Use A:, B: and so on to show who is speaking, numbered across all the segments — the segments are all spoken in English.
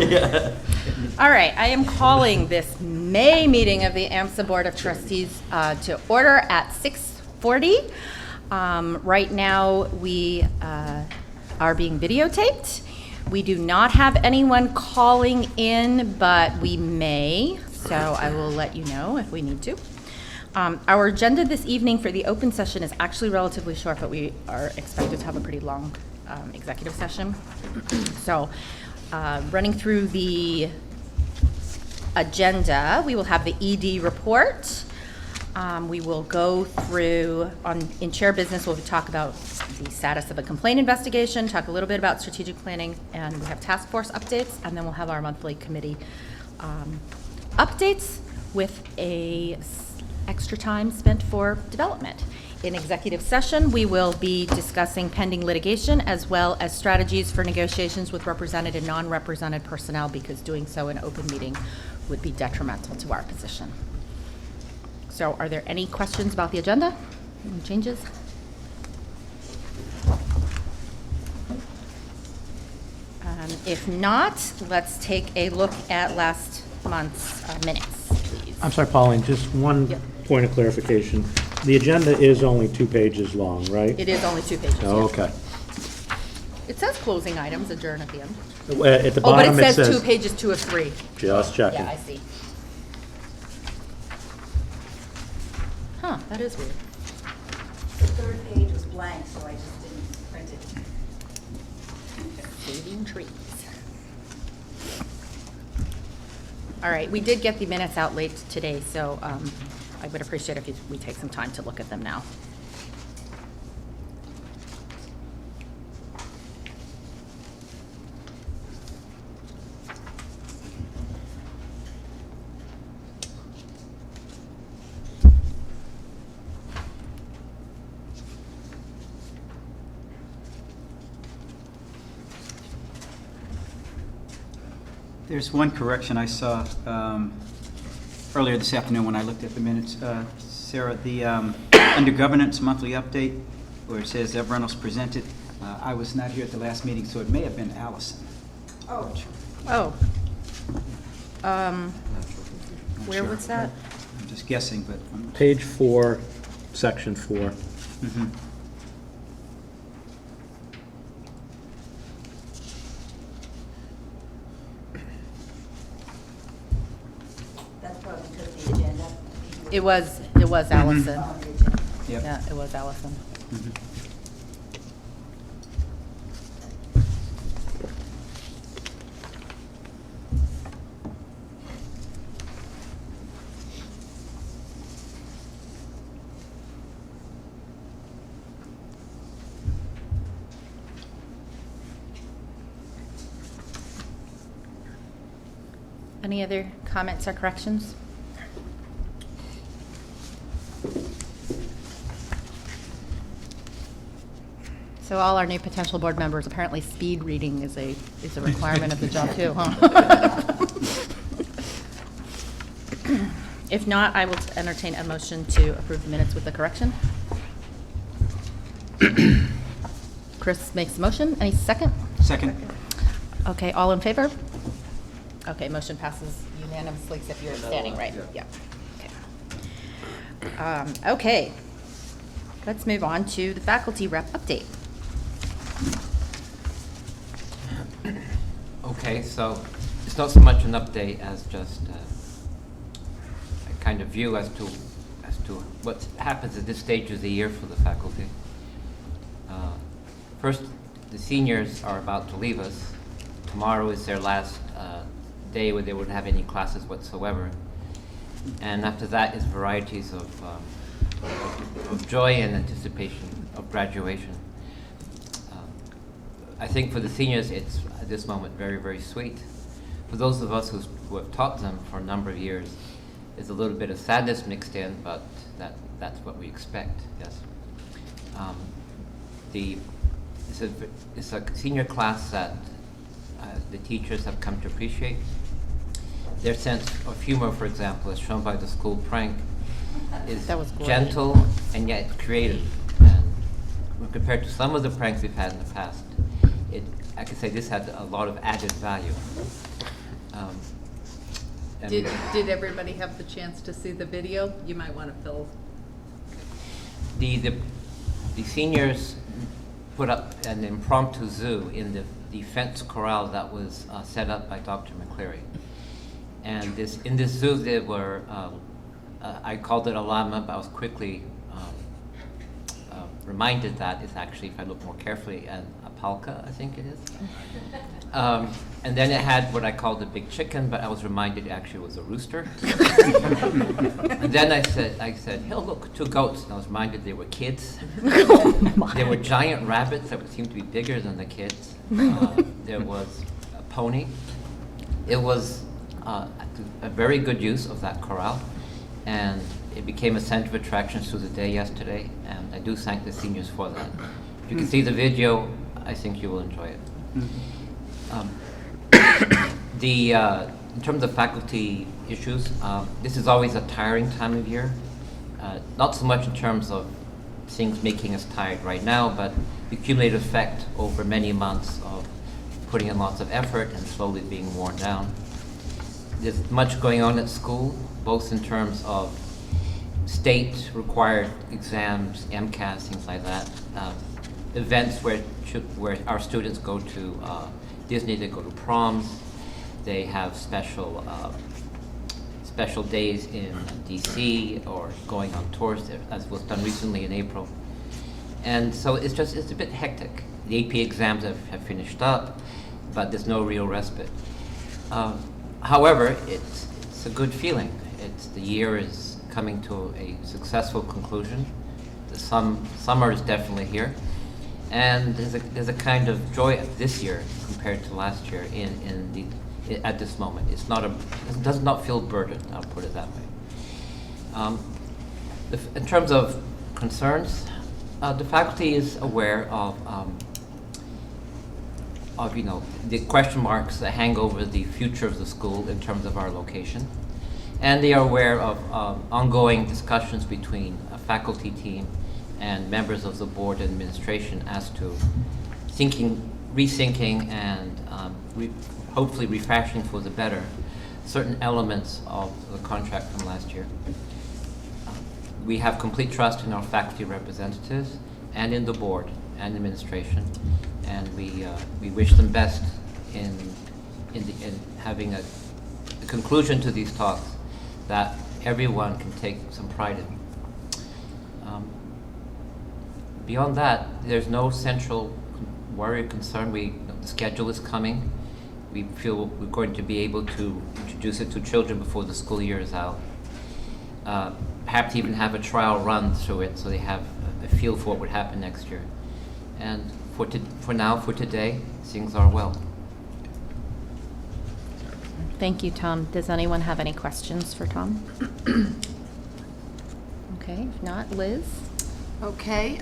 A: All right, I am calling this May meeting of the AMSA Board of Trustees to order at 6:40. Right now, we are being videotaped. We do not have anyone calling in, but we may, so I will let you know if we need to. Our agenda this evening for the open session is actually relatively short, but we are expected to have a pretty long executive session. So, running through the agenda, we will have the ED report. We will go through, in chair business, we'll talk about the status of a complaint investigation, talk a little bit about strategic planning, and we have task force updates, and then we'll have our monthly committee updates with a extra time spent for development. In executive session, we will be discussing pending litigation as well as strategies for negotiations with represented and non-represented personnel, because doing so in open meeting would be detrimental to our position. So are there any questions about the agenda? Any changes? If not, let's take a look at last month's minutes, please.
B: I'm sorry, Pauline, just one point of clarification. The agenda is only 2 pages long, right?
A: It is only 2 pages.
B: Oh,
A: yes.
B: okay.
A: It says closing items, adjourn at the end.
B: At the
A: Oh, but
B: bottom
A: it says 2 pages, 2 of 3.
B: Just checking.
A: Yeah, I see. Huh, that is weird.
C: The third page was blank, so I just didn't print it.
A: Saving trees. All right, we did get the minutes out late today, so I would appreciate if we take some time to look at them now.
D: There's one correction I saw earlier this afternoon when I looked at the minutes. Sarah, the under governance monthly update, where it says Ev Reynolds presented, I was not here at the last meeting, so it may have been Allison.
C: Oh.
A: Oh.
D: Not
A: Where
D: sure.
A: was that?
D: I'm just guessing, but
B: Page 4, section 4.
D: mhm.
C: That's probably because the agenda.
A: It was Allison.
C: On the agenda.
D: Yep.
A: Yeah, it was Allison.
D: Mhm.
A: Any other comments or corrections? So all our new potential board members, apparently speed reading is a requirement of the job too, huh? If not, I will entertain a motion to approve the minutes with the correction. Chris makes the motion. Any second?
D: Second.
A: Okay, all in favor? Okay, motion passes unanimously, except you're standing, right? Yeah. Okay. Okay. Let's move on to the faculty rep update.
E: Okay, so it's not so much an update as just a kind of view as to what happens at this stage of the year for the faculty. First, the seniors are about to leave us. Tomorrow is their last day where they wouldn't have any classes whatsoever. And after that is varieties of joy and anticipation of graduation. I think for the seniors, it's at this moment very, very sweet. For those of us who have taught them for a number of years, there's a little bit of sadness mixed in, but that's what we expect, yes. It's a senior class that the teachers have come to appreciate. Their sense of humor, for example, as shown by the school prank, is gentle and yet creative. And compared to some of the pranks we've had in the past, I could say this had a lot of added value. And
F: Did everybody have the chance to see the video? You might want to fill.
E: the seniors put up an impromptu zoo in the fence corral that was set up by Dr. McCleary. And in this zoo there were, I called it a llama, but I was quickly reminded that it's actually, if I look more carefully, an alpaca, I think it is. And then it had what I called a big chicken, but I was reminded it actually was a rooster. And then I said, hey, look, 2 goats. And I was reminded they were kids. There were giant rabbits that would seem to be bigger than the kids. There was a pony. It was a very good use of that corral, and it became a center of attraction through the day yesterday, and I do thank the seniors for that. If you can see the video, I think you will enjoy it. In terms of faculty issues, this is always a tiring time of year. Not so much in terms of things making us tired right now, but the cumulative effect over many months of putting in lots of effort and slowly being worn down. There's much going on at school, both in terms of state required exams, MCAS, things like that. Events where our students go to Disney, they go to proms, they have special days in DC or going on tours, as was done recently in April. And so it's a bit hectic. The AP exams have finished up, but there's no real respite. However, it's a good feeling. The year is coming to a successful conclusion. The summer is definitely here, and there's a kind of joy this year compared to last year at this moment. It does not feel burdened. I'll put it that way. In terms of concerns, the faculty is aware of the question marks that hang over the future of the school in terms of our location. And they are aware of ongoing discussions between a faculty team and members of the board and administration as to rethinking and hopefully refashioning for the better certain elements of the contract from last year. We have complete trust in our faculty representatives and in the board and administration, and we wish them best in having a conclusion to these talks that everyone can take some pride in. Beyond that, there's no central worry or concern. The schedule is coming. We feel we're going to be able to introduce it to children before the school year is out. Perhaps even have a trial run through it so they have a feel for what would happen next year. And for today, things are well.
A: Thank you, Tom. Does anyone have any questions for Tom? Okay, if not, Liz?
F: Okay,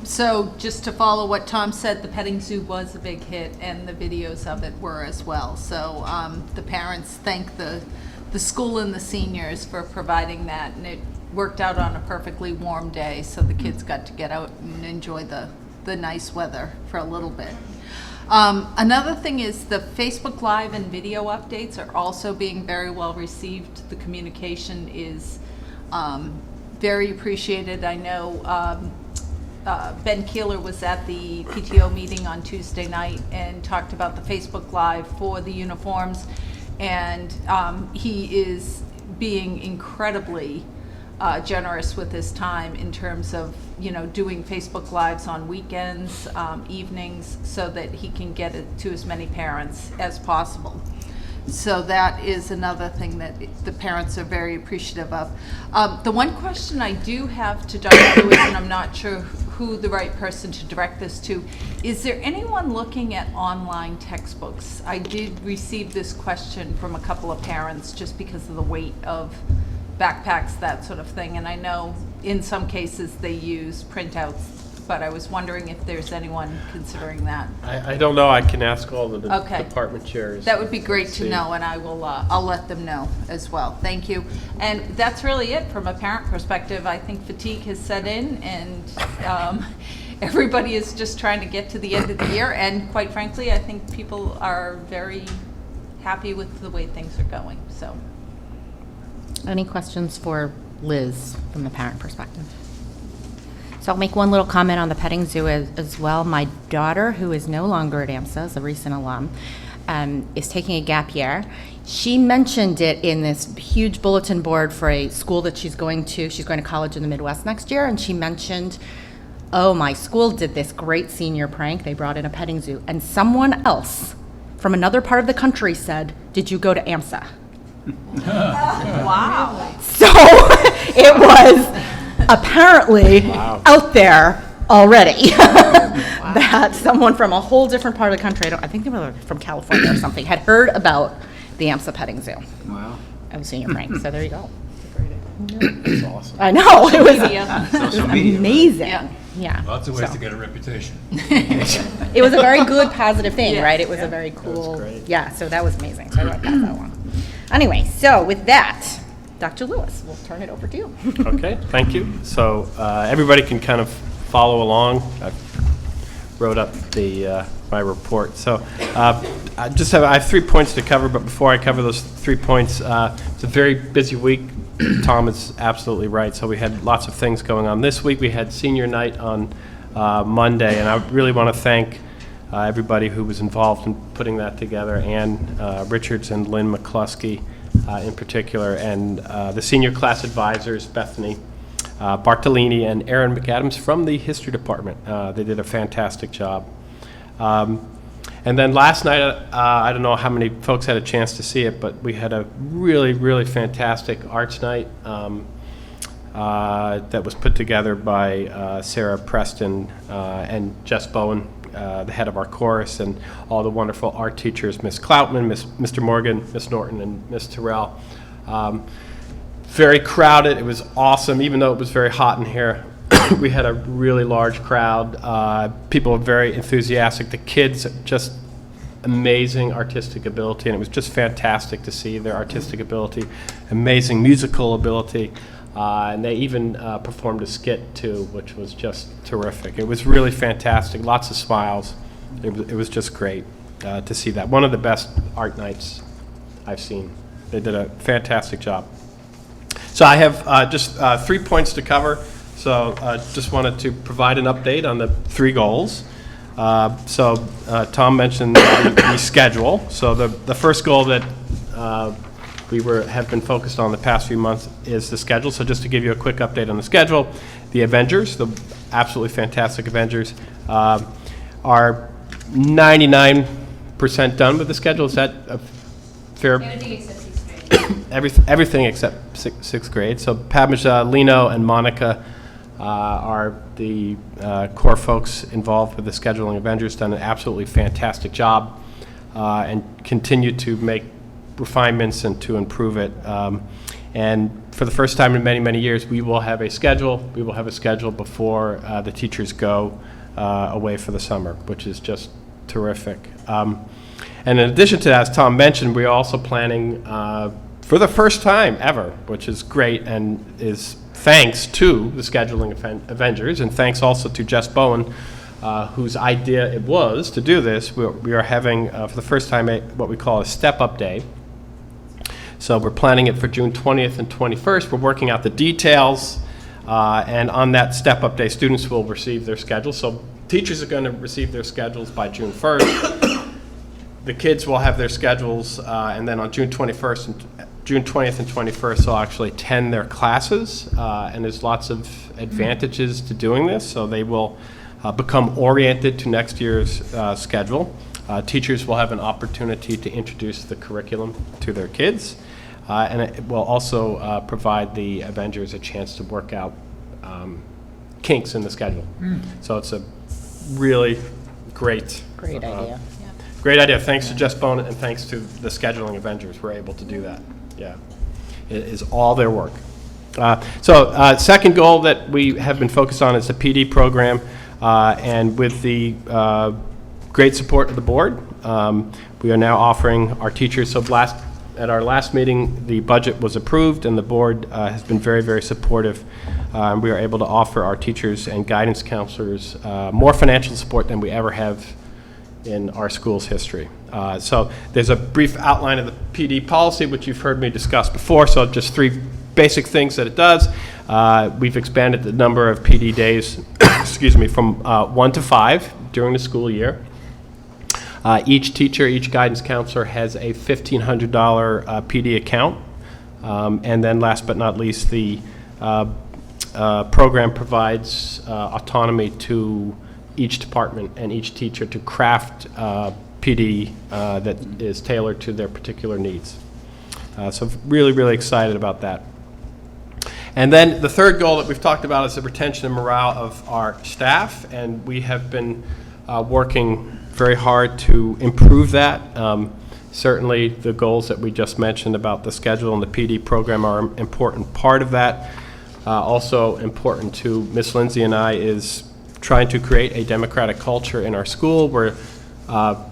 F: so just to follow what Tom said, the petting zoo was a big hit, and the videos of it were as well. So the parents thank the school and the seniors for providing that, and it worked out on a perfectly warm day, so the kids got to get out and enjoy the nice weather for a little bit. Another thing is the Facebook Live and video updates are also being very well received. The communication is very appreciated. I know Ben Keeler was at the PTO meeting on Tuesday night and talked about the Facebook Live for the uniforms, and he is being incredibly generous with his time in terms of doing Facebook Lives on weekends, evenings, so that he can get it to as many parents as possible. So that is another thing that the parents are very appreciative of. The one question I do have to Dr. Lewis, and I'm not sure who the right person to direct this to, is there anyone looking at online textbooks? I did receive this question from a couple of parents just because of the weight of backpacks, that sort of thing, and I know in some cases they use printouts, but I was wondering if there's anyone considering that.
G: I don't know. I can ask all the
F: Okay.
G: department chairs.
F: That would be great to
G: See.
F: know, and I will. I'll let them know as well. Thank you. And that's really it from a parent perspective. I think fatigue has set in, and everybody is just trying to get to the end of the year. And quite frankly, I think people are very happy with the way things are going, so.
A: Any questions for Liz from the parent perspective? So I'll make one little comment on the petting zoo as well. My daughter, who is no longer at AMSA, is a recent alum, is taking a gap year. She mentioned it in this huge bulletin board for a school that she's going to. She's going to college in the Midwest next year, and she mentioned, oh, my school did this great senior prank. They brought in a petting zoo. And someone else from another part of the country said, did you go to AMSA?
F: Wow.
A: So it was apparently out there already that someone from a whole different part of the country, I think they were from California or something, had heard about the AMSA petting zoo.
D: Wow.
A: I was senior prank, so there you go.
G: That's awesome.
A: I know, it was
D: Social media.
A: amazing.
F: Yeah.
A: Yeah.
H: Lots of ways
A: So,
H: to get a reputation.
A: it was a very good, positive thing,
F: Yes.
A: right? It was a very cool.
G: great.
A: Yeah, so that was amazing. So I wrote that along. Anyway, so with that, Dr. Lewis, we'll turn it over to you.
G: Okay, thank you. So everybody can kind of follow along. I wrote up my report. So I have 3 points to cover, but before I cover those 3 points, it's a very busy week. Tom is absolutely right. So we had lots of things going on. This week we had senior night on Monday, and I really want to thank everybody who was involved in putting that together, Ann Richards and Lynn McCluskey in particular, and the senior class advisors, Bethany Bartolini and Aaron McAdams from the history department. They did a fantastic job. And then last night, I don't know how many folks had a chance to see it, but we had a really, really fantastic arts night that was put together by Sarah Preston and Jess Bowen, the head of our chorus, and all the wonderful art teachers, Miss Cloutman, Mr. Morgan, Miss Norton, and Miss Terrell. Very crowded. It was awesome, even though it was very hot in here. We had a really large crowd. People were very enthusiastic. The kids, just amazing artistic ability, and it was just fantastic to see their artistic ability, amazing musical ability, and they even performed a skit too, which was just terrific. It was really fantastic. Lots of smiles. It was just great to see that. One of the best art nights I've seen. They did a fantastic job. So I have just 3 points to cover. So just wanted to provide an update on the 3 goals. Tom mentioned the schedule. So the first goal that have been focused on the past few months is the schedule. So just to give you a quick update on the schedule, the Avengers, the absolutely fantastic Avengers, are 99% done with the schedule. Is that a fair?
I: Everything except 6th grade.
G: Everything except sixth grade. So Padma, Lino, and Monica are the core folks involved with the scheduling. Avengers done an absolutely fantastic job and continue to make refinements and to improve it. And for the first time in many, many years, we will have a schedule. We will have a schedule before the teachers go away for the summer, which is just terrific. And in addition to that, as Tom mentioned, we're also planning for the first time ever, which is great and is thanks to the scheduling Avengers, and thanks also to Jess Bowen, whose idea it was to do this. We are having, for the first time, what we call a step-up day. So we're planning it for June 20th and 21st. We're working out the details, and on that step-up day, students will receive their schedules. So teachers are going to receive their schedules by June 1st. The kids will have their schedules, and then on June 20th and 21st, they'll actually attend their classes, and there's lots of advantages to doing this. So they will become oriented to next year's schedule. Teachers will have an opportunity to introduce the curriculum to their kids, and it will also provide the Avengers a chance to work out kinks in the schedule. So it's a really great
A: idea.
G: Great idea. Thanks to Jess Bowen and thanks to the scheduling Avengers, we're able to do that. Yeah, it is all their work. Second goal that we have been focused on is the PD program, and with the great support of the board, we are now offering our teachers. So at our last meeting, the budget was approved, and the board has been very, very supportive. We are able to offer our teachers and guidance counselors more financial support than we ever have in our school's history. So there's a brief outline of the PD policy, which you've heard me discuss before, so just 3 basic things that it does. We've expanded the number of PD days excuse me, from 1 to 5 during the school year. Each teacher, each guidance counselor has a $1,500 PD account. And then last but not least, the program provides autonomy to each department and each teacher to craft PD that is tailored to their particular needs. So really, really excited about that. And then the third goal that we've talked about is the retention and morale of our staff, and we have been working very hard to improve that. Certainly the goals that we just mentioned about the schedule and the PD program are an important part of that. Also important to Ms. Lindsay and I is trying to create a democratic culture in our school where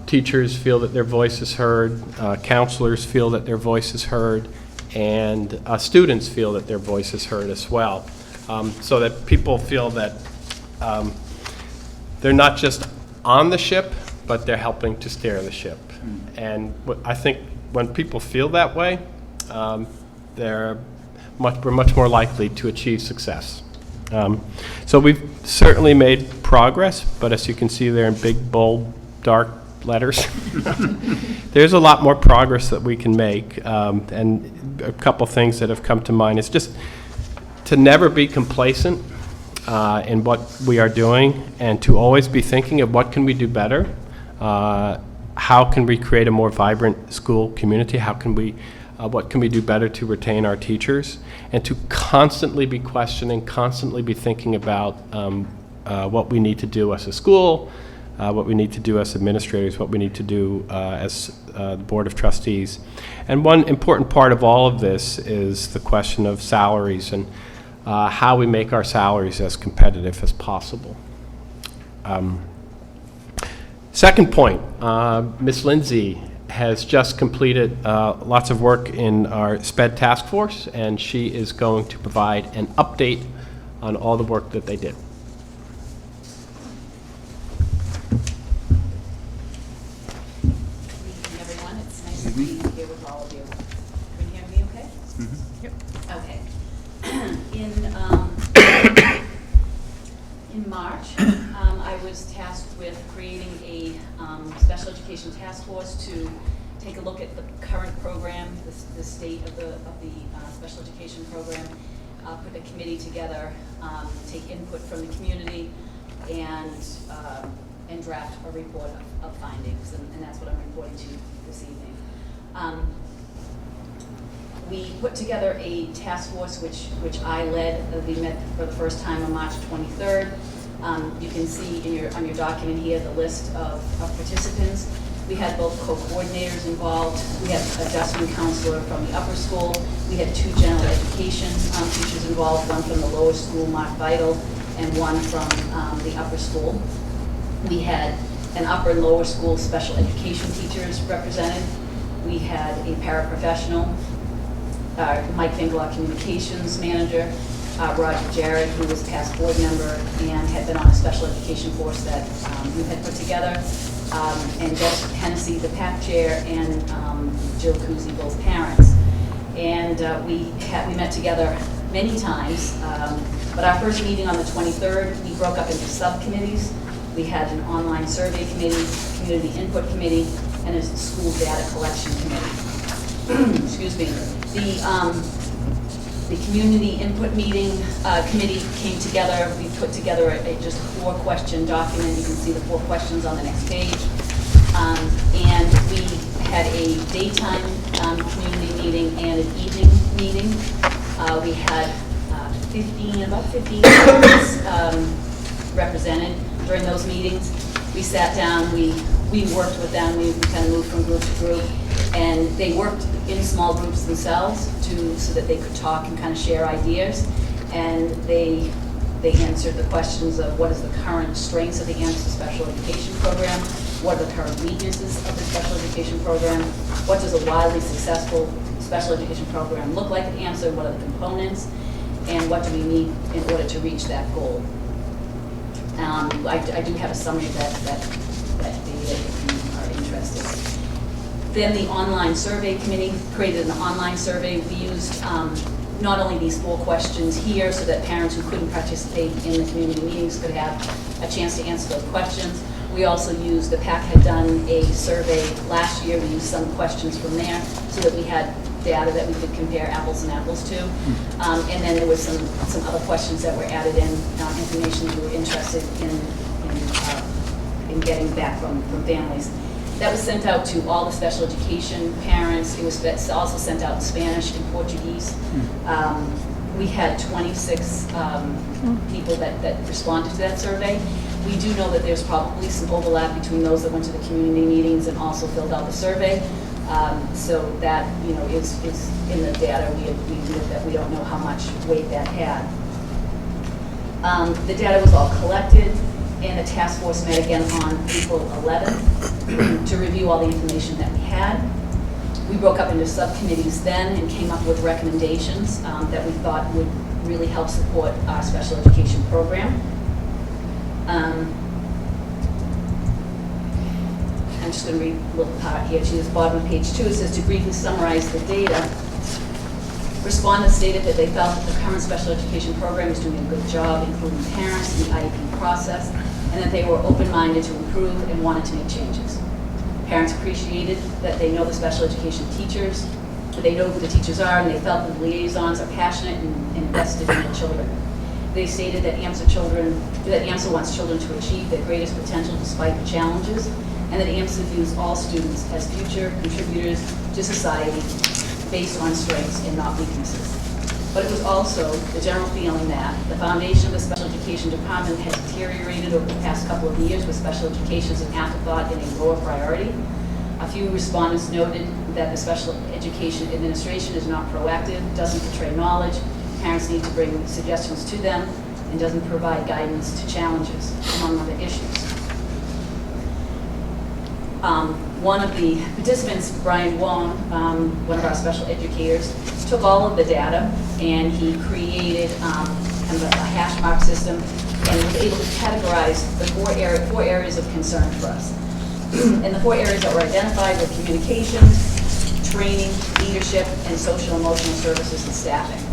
G: teachers feel that their voice is heard, counselors feel that their voice is heard, and students feel that their voice is heard as well. So that people feel that they're not just on the ship, but they're helping to steer the ship. And I think when people feel that way, we're much more likely to achieve success. So we've certainly made progress, but as you can see there in big, bold, dark letters, there's a lot more progress that we can make. And a couple things that have come to mind is just to never be complacent in what we are doing, and to always be thinking of what can we do better. How can we create a more vibrant school community? What can we do better to retain our teachers? And to constantly be questioning, constantly be thinking about what we need to do as a school, what we need to do as administrators, what we need to do as the Board of Trustees. And one important part of all of this is the question of salaries and how we make our salaries as competitive as possible. Second point, Ms. Lindsay has just completed lots of work in our SPED task force, and she is going to provide an update on all the work that they did.
C: Good evening, everyone. It's nice to be here with all of you. Can you hear me okay? Okay. In March, I was tasked with creating a special education task force to take a look at the current program, the state of the special education program, put a committee together, take input from the community, and draft a report of findings, and that's what I'm reporting to you this evening. We put together a task force which I led. We met for the first time on March 23rd. You can see on your document here the list of participants. We had both co-coordinators involved. We had an adjustment counselor from the upper school. We had 2 general education teachers involved, one from the lower school, Mark Vital, and one from the upper school. We had an upper and lower school special education teachers represented. We had a paraprofessional, Mike Finkel, our communications manager, Roger Jarrett, who was a past board member and had been on a special education course that we had put together, and Jess Hennessy, the PAC chair, and Jill Cousy, both parents. And we met together many times, but our first meeting on the 23rd, we broke up into subcommittees. We had an online survey committee, community input committee, and a school data collection committee. Excuse me. The community input committee came together. We put together just a 4-question document. You can see the 4 questions on the next page. And we had a daytime community meeting and an evening meeting. We had about 15 students represented during those meetings. We sat down, we worked with them, we kind of moved from group to group, and they worked in small groups themselves so that they could talk and kind of share ideas. And they answered the questions of what is the current strengths of the AMSA special education program, what are the current weaknesses of the special education program, what does a widely successful special education program look like at AMSA, what are the components, and what do we need in order to reach that goal. I do have a summary of that data if Then the online survey committee created an online survey. We used not only these 4 questions here so that parents who couldn't participate in the community meetings could have a chance to answer those questions. We also used, the PAC had done a survey last year. We used some questions from there so that we had data that we could compare apples and apples to. And then there was some other questions that were added in, information we were interested in getting back from families. That was sent out to all the special education parents. It was also sent out in Spanish and Portuguese. We had 26 people that responded to that survey. We do know that there's probably some overlap between those that went to the community meetings and also filled out the survey. So that, is in the data. We looked at, we don't know how much weight that had. The data was all collected, and the task force met again on April 11th to review all the information that we had. We broke up into subcommittees then and came up with recommendations that we thought would really help support our special education program. I'm just going to read a little part here to the bottom of page 2. It says, to briefly summarize the data, respondents stated that they felt that the current special education program is doing a good job, including parents in the IEP process, and that they were open-minded to improve and wanted to make changes. Parents appreciated that they know the special education teachers, that they know who the teachers are, and they felt that the liaisons are passionate and invested in the children. They stated that AMSA wants children to achieve their greatest potential despite the challenges, and that AMSA views all students as future contributors to society based on strengths and not weaknesses. But it was also the general feeling that the foundation of the special education department has deteriorated over the past couple of years, with special education as an afterthought and a lower priority. A few respondents noted that the special education administration is not proactive, doesn't portray knowledge, parents need to bring suggestions to them, and doesn't provide guidance to challenges, among other issues. One of the participants, Brian Wong, one of our special educators, took all of the data and he created kind of a hash mark system and was able to categorize the four areas of concern for us. And the 4 areas that were identified were communications, training, leadership, and social emotional services and staffing.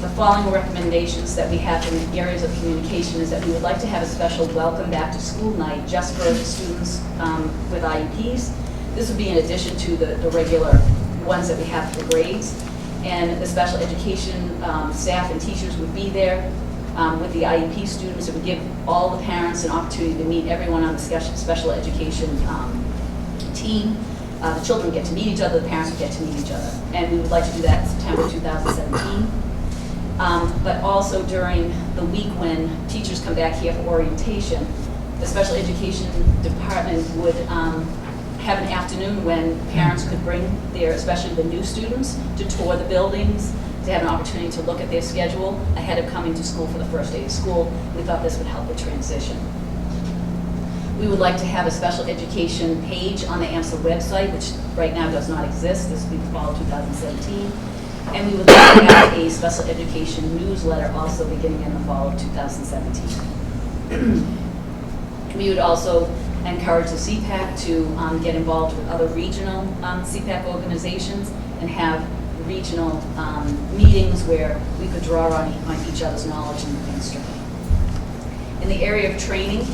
C: The following recommendations that we have in the areas of communication is that we would like to have a special welcome back to school night just for students with IEPs. This would be in addition to the regular ones that we have for grades. And the special education staff and teachers would be there with the IEP students. It would give all the parents an opportunity to meet everyone on the special education team. The children get to meet each other, the parents would get to meet each other. And we would like to do that in September 2017. But also during the week when teachers come back here for orientation, the special education department would have an afternoon when parents could bring their, especially the new students, to tour the buildings, to have an opportunity to look at their schedule ahead of coming to school for the first day of school. We thought this would help with transition. We would like to have a special education page on the AMSA website, which right now does not exist. This will be the fall of 2017. And we would like to have a special education newsletter also beginning in the fall of 2017. We would also encourage the CPAC to get involved with other regional CPAC organizations and have regional meetings where we could draw on each other's knowledge and strength. In the area of training,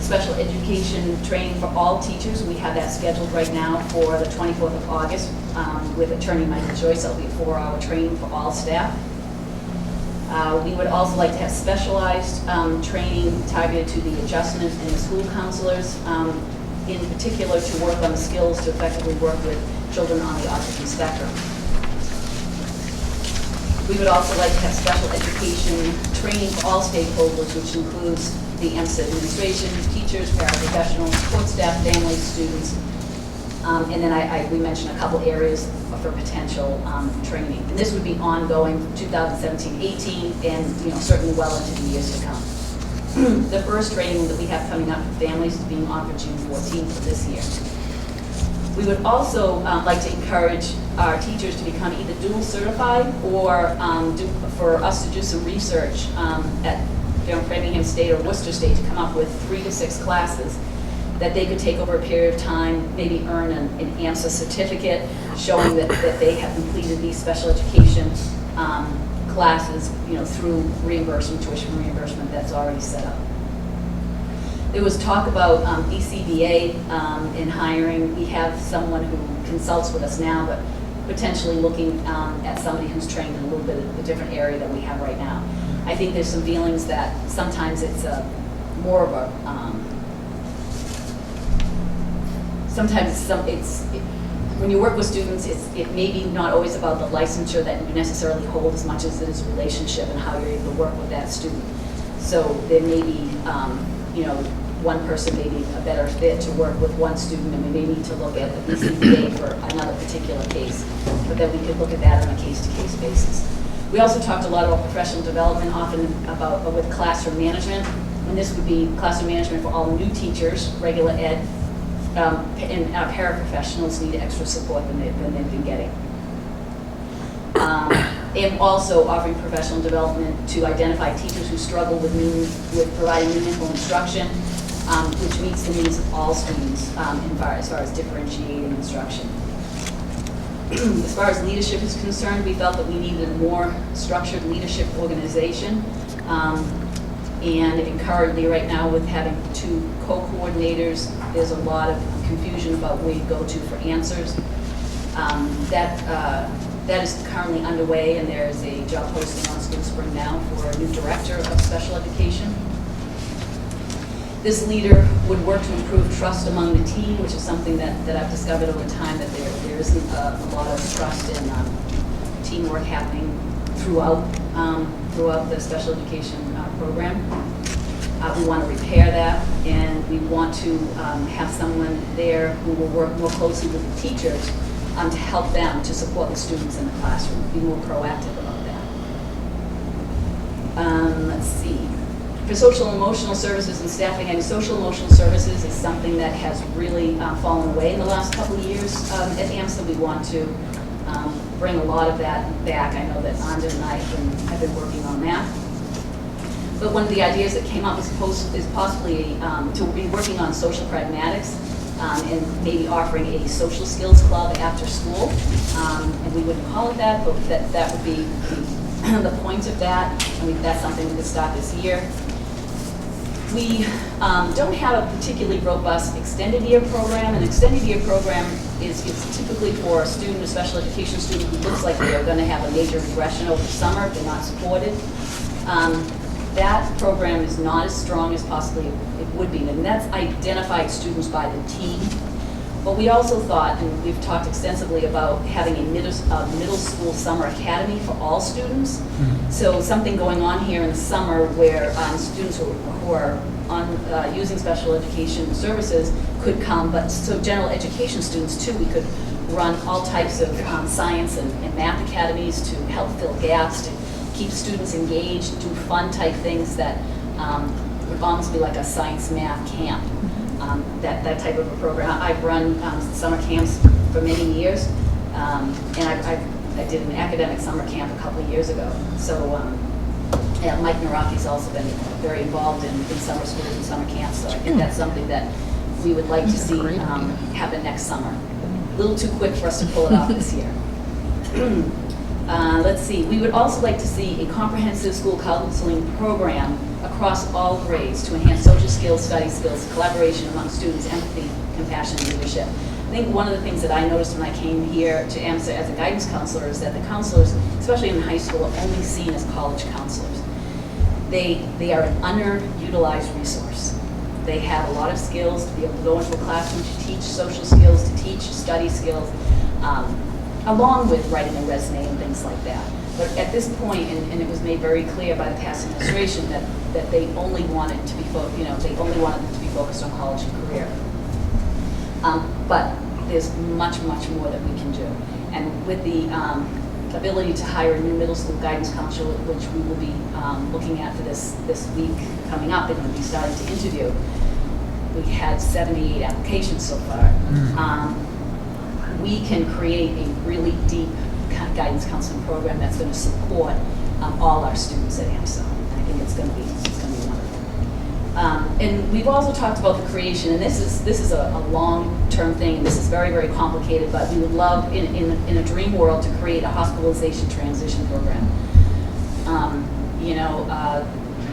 C: special education training for all teachers, we have that scheduled right now for the 24th of August with Attorney Michael Joyce. That'll be a 4-hour training for all staff. We would also like to have specialized training targeted to the adjustment and the school counselors, in particular to work on the skills to effectively work with children on the autism spectrum. We would also like to have special education training for all stakeholders, which includes the AMSA administration, teachers, paraprofessionals, support staff, families, students, and then we mentioned a couple areas for potential training. And this would be ongoing 2017-18 and certainly well into the years to come. The first training that we have coming up for families is being offered June 14th of this year. We would also like to encourage our teachers to become either dual certified or for us to do some research at Framingham State or Worcester State to come up with 3 to 6 classes that they could take over a period of time, maybe earn an AMSA certificate showing that they have completed these special education classes, through reimbursement, tuition reimbursement that's already set up. There was talk about ECBA in hiring. We have someone who consults with us now, but potentially looking at somebody who's trained in a little bit of a different area than we have right now. I think there's some feelings that sometimes it's more of a, when you work with students, it may be not always about the licensure that you necessarily hold as much as it is relationship and how you're able to work with that student. So there may be, one person may be a better fit to work with one student, and we may need to look at the BCBA for another particular case, but then we could look at that on a case-to-case basis. We also talked a lot about professional development, often about with classroom management, and this would be classroom management for all new teachers, regular ed, and our paraprofessionals need extra support than they've been getting. And also offering professional development to identify teachers who struggle with providing meaningful instruction, which meets the needs of all students as far as differentiating instruction. As far as leadership is concerned, we felt that we needed a more structured leadership organization. And currently right now with having 2 co-coordinators, there's a lot of confusion about where you go to for answers. That is currently underway, and there is a job posting on School Spring now for a new director of special education. This leader would work to improve trust among the team, which is something that I've discovered over time, that there isn't a lot of trust and teamwork happening throughout the special education program. We want to repair that, and we want to have someone there who will work more closely with the teachers to help them to support the students in the classroom, be more proactive about that. Let's see. For social and emotional services and staffing, I mean, social and emotional services is something that has really fallen away in the last couple of years at AMSA. We want to bring a lot of that back. I know that Anda and I have been working on that. But one of the ideas that came up is possibly to be working on social pragmatics and maybe offering a social skills club after school. And we wouldn't call it that, but that would be the point of that. And that's something we could start this year. We don't have a particularly robust extended year program. An extended year program is typically for a student, a special education student, who looks like they're going to have a major regression over the summer if they're not supported. That program is not as strong as possibly it would be, and that's identified students by the team. But we also thought, and we've talked extensively about having a middle school summer academy for all students. Mm-hmm. So something going on here in the summer where students who are using special education services could come, but so general education students too, we could run all types of science and math academies to help fill gaps, to keep students engaged, do fun type things that would almost be like a science math camp. That type of a program. I've run summer camps for many years, and I did an academic summer camp a couple of years ago. So yeah, Mike Naraki's also been very involved in summer schools and summer camps, so I think that's something that we would like to see happen next summer. A little too quick for us to pull it off this year. Let's see, we would also like to see a comprehensive school counseling program across all grades to enhance social skills, study skills, collaboration among students, empathy, compassion, and leadership. I think one of the things that I noticed when I came here to AMSA as a guidance counselor is that the counselors, especially in high school, are only seen as college counselors. They are an underutilized resource. They have a lot of skills to be able to go into a classroom to teach social skills, to teach study skills, along with writing a resume and things like that. But at this point, and it was made very clear by the past administration that they only wanted to be focused on college and career. But there's much, much more that we can do. And with the ability to hire a new middle school guidance counselor, which we will be looking at for this week coming up, they're going to be starting to interview. We had 78 applications so far. We can create a really deep guidance counseling program that's going to support all our students at AMSA. I think it's going to be wonderful. And we've also talked about the creation, and this is a long-term thing, and this is very, very complicated, but we would love, in a dream world, to create a hospitalization transition program.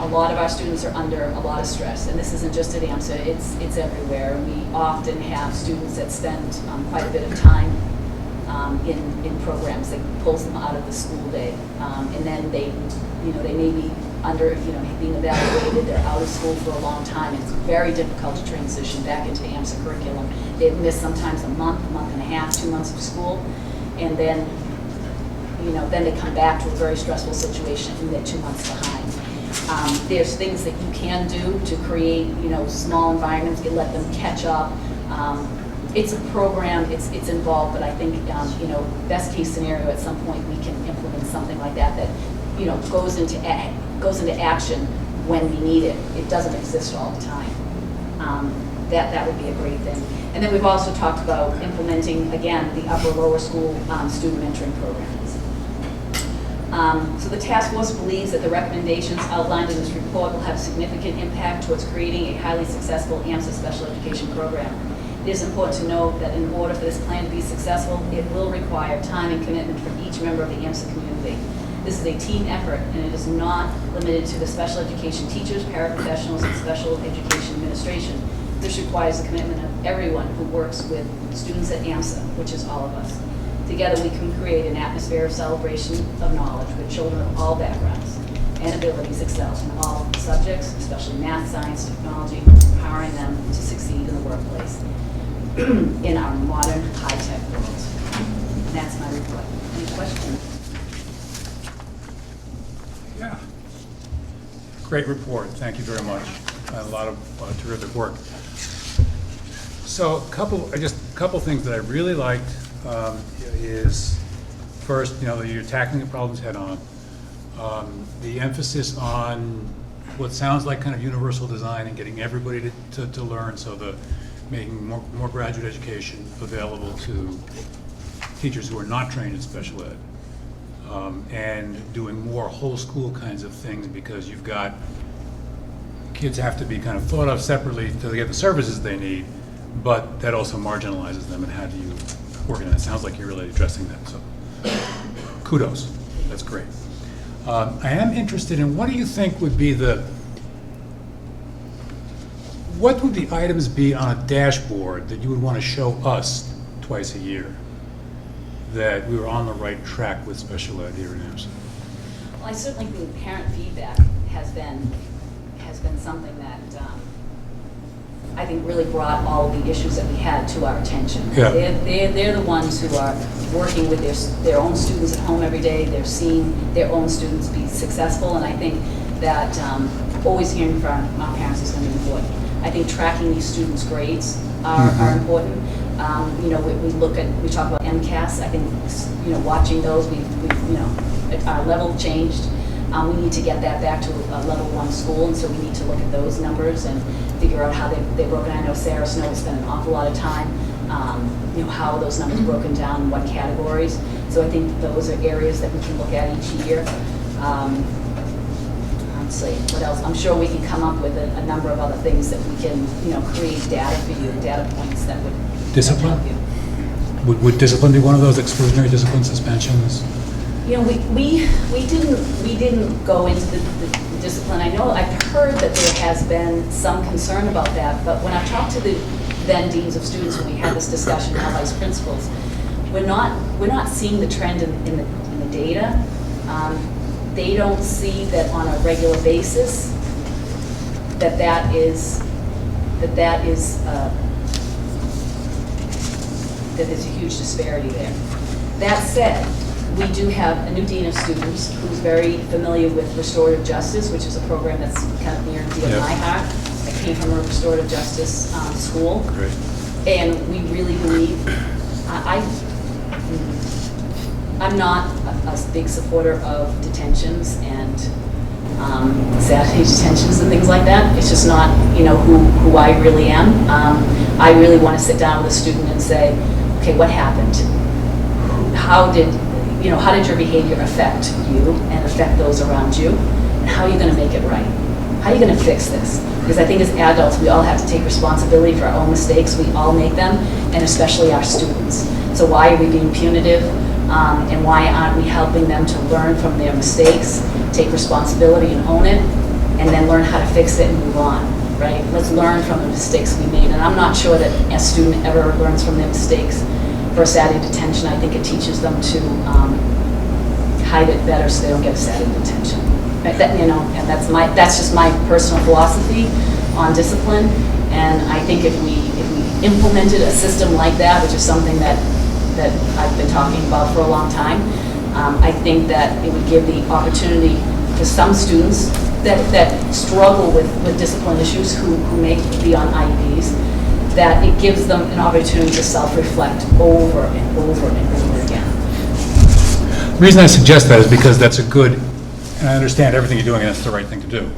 C: A lot of our students are under a lot of stress, and this isn't just at AMSA, it's everywhere. We often have students that spend quite a bit of time in programs that pulls them out of the school day, and then they may be under, being evaluated, they're out of school for a long time, and it's very difficult to transition back into AMSA curriculum. They've missed sometimes a month and a half, 2 months of school, and then, then they come back to a very stressful situation and they're 2 months behind. There's things that you can do to create, small environments, to let them catch up. It's a program, it's involved, but I think, best case scenario, at some point we can implement something like that goes into action when we need it. It doesn't exist all the time. That would be a great thing. And then we've also talked about implementing, again, the upper-lower school student mentoring programs. So the task force believes that the recommendations outlined in this report will have significant impact towards creating a highly successful AMSA special education program. It is important to note that in order for this plan to be successful, it will require time and commitment from each member of the AMSA community. This is a team effort, and it is not limited to the special education teachers, paraprofessionals, and special education administration. This requires the commitment of everyone who works with students at AMSA, which is all of us. Together we can create an atmosphere of celebration of knowledge where children of all backgrounds and abilities excel in all subjects, especially math, science, technology, empowering them to succeed in the workplace in our modern high-tech world. And that's my report. Any questions?
H: Yeah. Great report. Thank you very much. A lot of terrific work. So a couple things that I really liked is first, you're tackling the problems head on. The emphasis on what sounds like kind of universal design and getting everybody to learn, so making more graduate education available to teachers who are not trained in special ed. And doing more whole school kinds of things, because you've got kids have to be kind of thought of separately to get the services they need, but that also marginalizes them, and how do you organize? It sounds like you're really addressing that, so kudos, that's great. I am interested in, what do you think would be what would the items be on a dashboard that you would want to show us twice a year, that we were on the right track with special ed here in AMSA?
C: Well, I certainly think parent feedback has been something that I think really brought all of the issues that we had to our attention.
H: Yeah.
C: They're the ones who are working with their own students at home every day. They're seeing their own students be successful, and I think that always hearing from our parents is going to be important. I think tracking these students' grades are important. We talk about MCAS. I think watching those, our level changed. We need to get that back to a level 1 school, and so we need to look at those numbers and figure out how they're broken. I know Sarah Snow has spent an awful lot of time, how are those numbers broken down, in what categories. So I think those are areas that we can look at each year. Let's see, what else? I'm sure we can come up with a number of other things that we can, create data for you, data points that would
H: Discipline?
C: help you.
H: Would discipline be one of those, exclusionary discipline, suspensions?
C: We didn't go into the discipline. I know I've heard that there has been some concern about that, but when I've talked to the then deans of students when we had this discussion, now vice principals, we're not seeing the trend in the data. They don't see that on a regular basis that there's a huge disparity there. That said, we do have a new dean of students who's very familiar with restorative justice, which is a program that's kind of near and dear to my heart. I came from a restorative justice school.
H: Great.
C: And we really believe, I'm not a big supporter of detentions and Saturday detentions and things like that. It's just not, who I really am. I really want to sit down with a student and say, okay, what happened? How did your behavior affect you and affect those around you? And how are you going to make it right? How are you going to fix this? Because I think as adults, we all have to take responsibility for our own mistakes. We all make them, and especially our students. So why are we being punitive? And why aren't we helping them to learn from their mistakes, take responsibility and own it, and then learn how to fix it and move on, right? Let's learn from the mistakes we made. And I'm not sure that a student ever learns from their mistakes. For a Saturday detention, I think it teaches them to hide it better so they don't get a Saturday detention. That, you know, and that's just my personal philosophy on discipline. And I think if we implemented a system like that, which is something that I've been talking about for a long time, I think that it would give the opportunity to some students that struggle with discipline issues who may be on IEPs, that it gives them an opportunity to self-reflect over and over and over again.
H: The reason I suggest that is because that's a good, and I understand everything you're doing, and that's the right thing to do.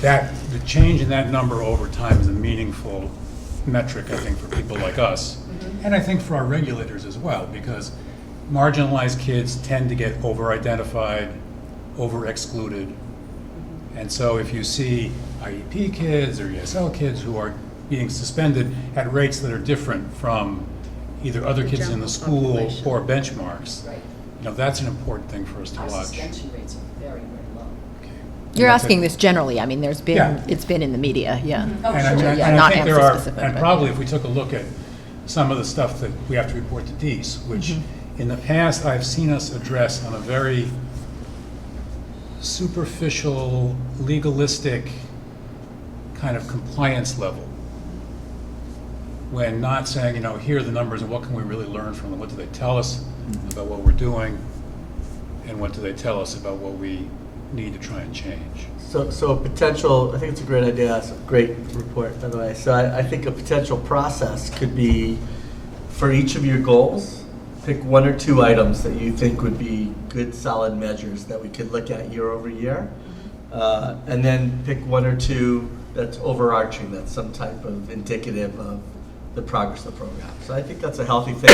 H: The change in that number over time is a meaningful metric, I think, for people like us, and I think for our regulators as well, because marginalized kids tend to get over-identified, over-excluded, and so if you see IEP kids or ESL kids who are being suspended at rates that are different from either other kids in the school or benchmarks,
C: Right.
H: you know, that's an important thing for us to
C: Our
H: watch.
C: suspension rates are very, very low.
A: You're
H: And that's
A: asking
H: it.
A: this generally, I mean, there's been,
H: Yeah.
A: it's been in the media, yeah.
C: Oh,
H: And I
C: sure.
H: mean,
A: Yeah,
H: and I
A: not
H: think there
A: AMSA
H: are,
A: specific,
H: and
A: but-
H: probably if we took a look at some of the stuff that we have to report to DEES, which in the past I've seen us address on a very superficial, legalistic kind of compliance level. When not saying, you know, here are the numbers and what can we really learn from them? What do they tell us about what we're doing? And what do they tell us about what we need to try and change?
J: So a potential, I think it's a great idea, it's a great report, by the way. So I think a potential process could be, for each of your goals, pick one or two items that you think would be good, solid measures that we could look at year over year. And then pick one or two that's overarching, that's some type of indicative of the progress of the program. So I think that's a healthy thing.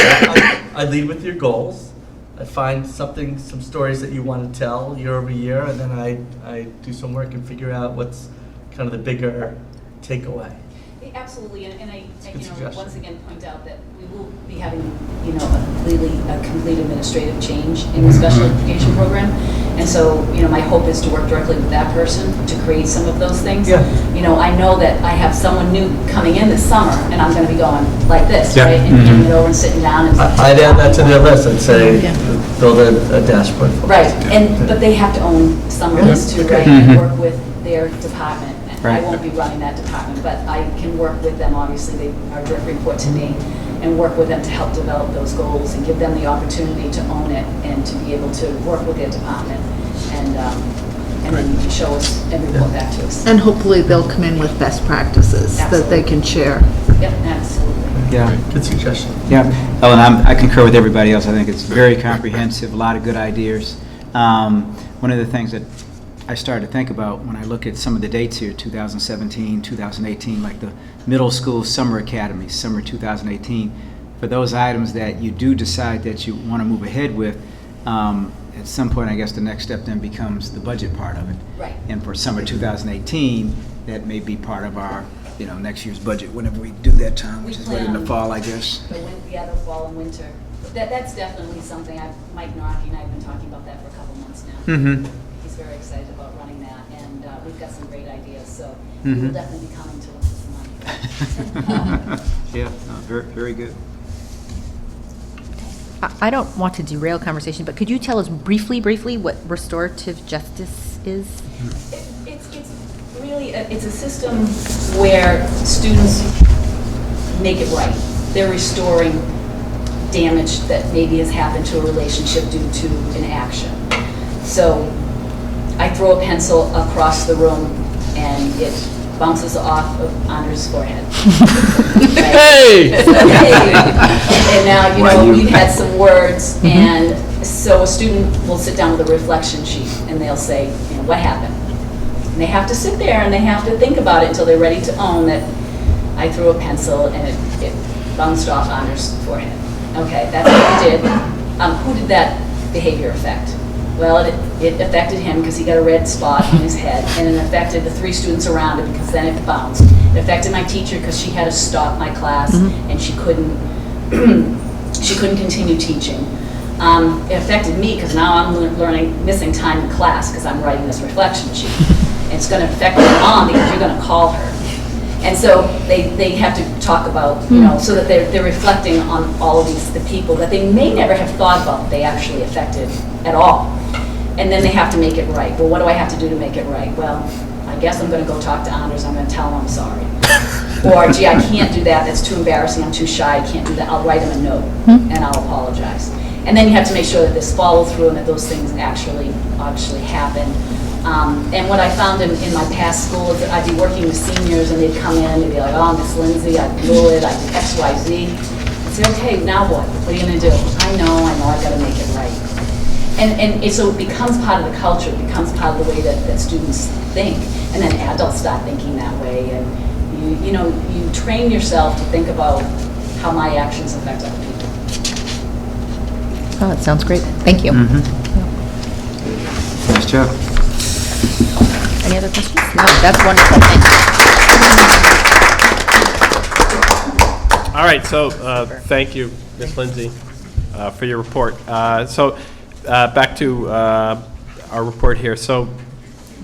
J: I lead with your goals. I find some stories that you want to tell year over year, and then I do some work and figure out what's kind of the bigger takeaway.
C: Absolutely, and I
J: good suggestion.
C: once again point out that we will be having, a complete administrative change in the special education program. And so, my hope is to work directly with that person to create some of those things.
J: Yeah.
C: I know that I have someone new coming in this summer, and I'm gonna be going like this,
H: Yeah.
C: right? And handing it over and sitting down and.
J: I'd add that to their list and say, build a dashboard for us.
C: Right, but they have to own some of this too,
J: okay.
C: right? And work with their department. I
D: Right.
C: won't be running that department, but I can work with them, obviously, they are a direct report to me, and work with them to help develop those goals and give them the opportunity to own it and to be able to work with their department and then show us and report back to us.
F: And hopefully they'll come in with best practices that they can share.
C: Yep, absolutely.
D: Yeah.
J: Good suggestion.
D: Yeah, Ellen, I concur with everybody else. I think it's very comprehensive, a lot of good ideas. One of the things that I started to think about when I look at some of the dates here, 2017, 2018, like the middle school summer academy, summer 2018, for those items that you do decide that you want to move ahead with, at some point, I guess the next step then becomes the budget part of it.
C: Right.
D: And for summer 2018, that may be part of our, next year's budget, whenever we do that time, which is what, in the fall, I guess.
C: The fall and winter. That's definitely something, Mike Naraki and I have been talking about that for a couple months now.
D: Mm-hmm.
C: He's very excited about running that, and we've got some great ideas, so we will definitely be coming to look for some money.
D: Yeah, no, very, very good.
A: I don't want to derail conversation, but could you tell us briefly what restorative justice is?
C: It's really, it's a system where students make it right. They're restoring damage that maybe has happened to a relationship due to an action. So I throw a pencil across the room and it bounces off of Andre's forehead. Hey! And now, we've had some words, and so a student will sit down with a reflection sheet and they'll say, what happened? And they have to sit there and they have to think about it until they're ready to own that I threw a pencil and it bounced off Andre's forehead. Okay, that's what we did. Who did that behavior affect? Well, it affected him because he got a red spot on his head, and it affected the 3 students around him because then it bounced. It affected my teacher because she had to stop my class, and she couldn't continue teaching. It affected me because now I'm missing time in class because I'm writing this reflection sheet. And it's going to affect my mom because you're going to call her. And so they have to talk about, you know, so that they're reflecting on all of the people that they may never have thought about they actually affected at all. And then they have to make it right. Well, what do I have to do to make it right? Well, I guess I'm going to go talk to Anders. I'm going to tell him I'm sorry. Or, gee, I can't do that. That's too embarrassing. I'm too shy. I can't do that. I'll write him a note and I'll apologize. And then you have to make sure that there's follow through and that those things actually happen. And what I found in my past school is that I'd be working with seniors and they'd come in and they'd be like, oh, Miss Lindsay, I blew it, I did X, Y, Z. I'd say, okay, now what? What are you going to do? I know, I've got to make it right. And so it becomes part of the culture, it becomes part of the way that students think. And then adults start thinking that way. And you train yourself to think about how my actions affect other people.
A: Oh, it sounds great. Thank you.
D: Nice job.
A: Any other questions? No, that's wonderful. Thank you.
G: All right, so thank you, Ms. Lindsay, for your report. Back to our report here. So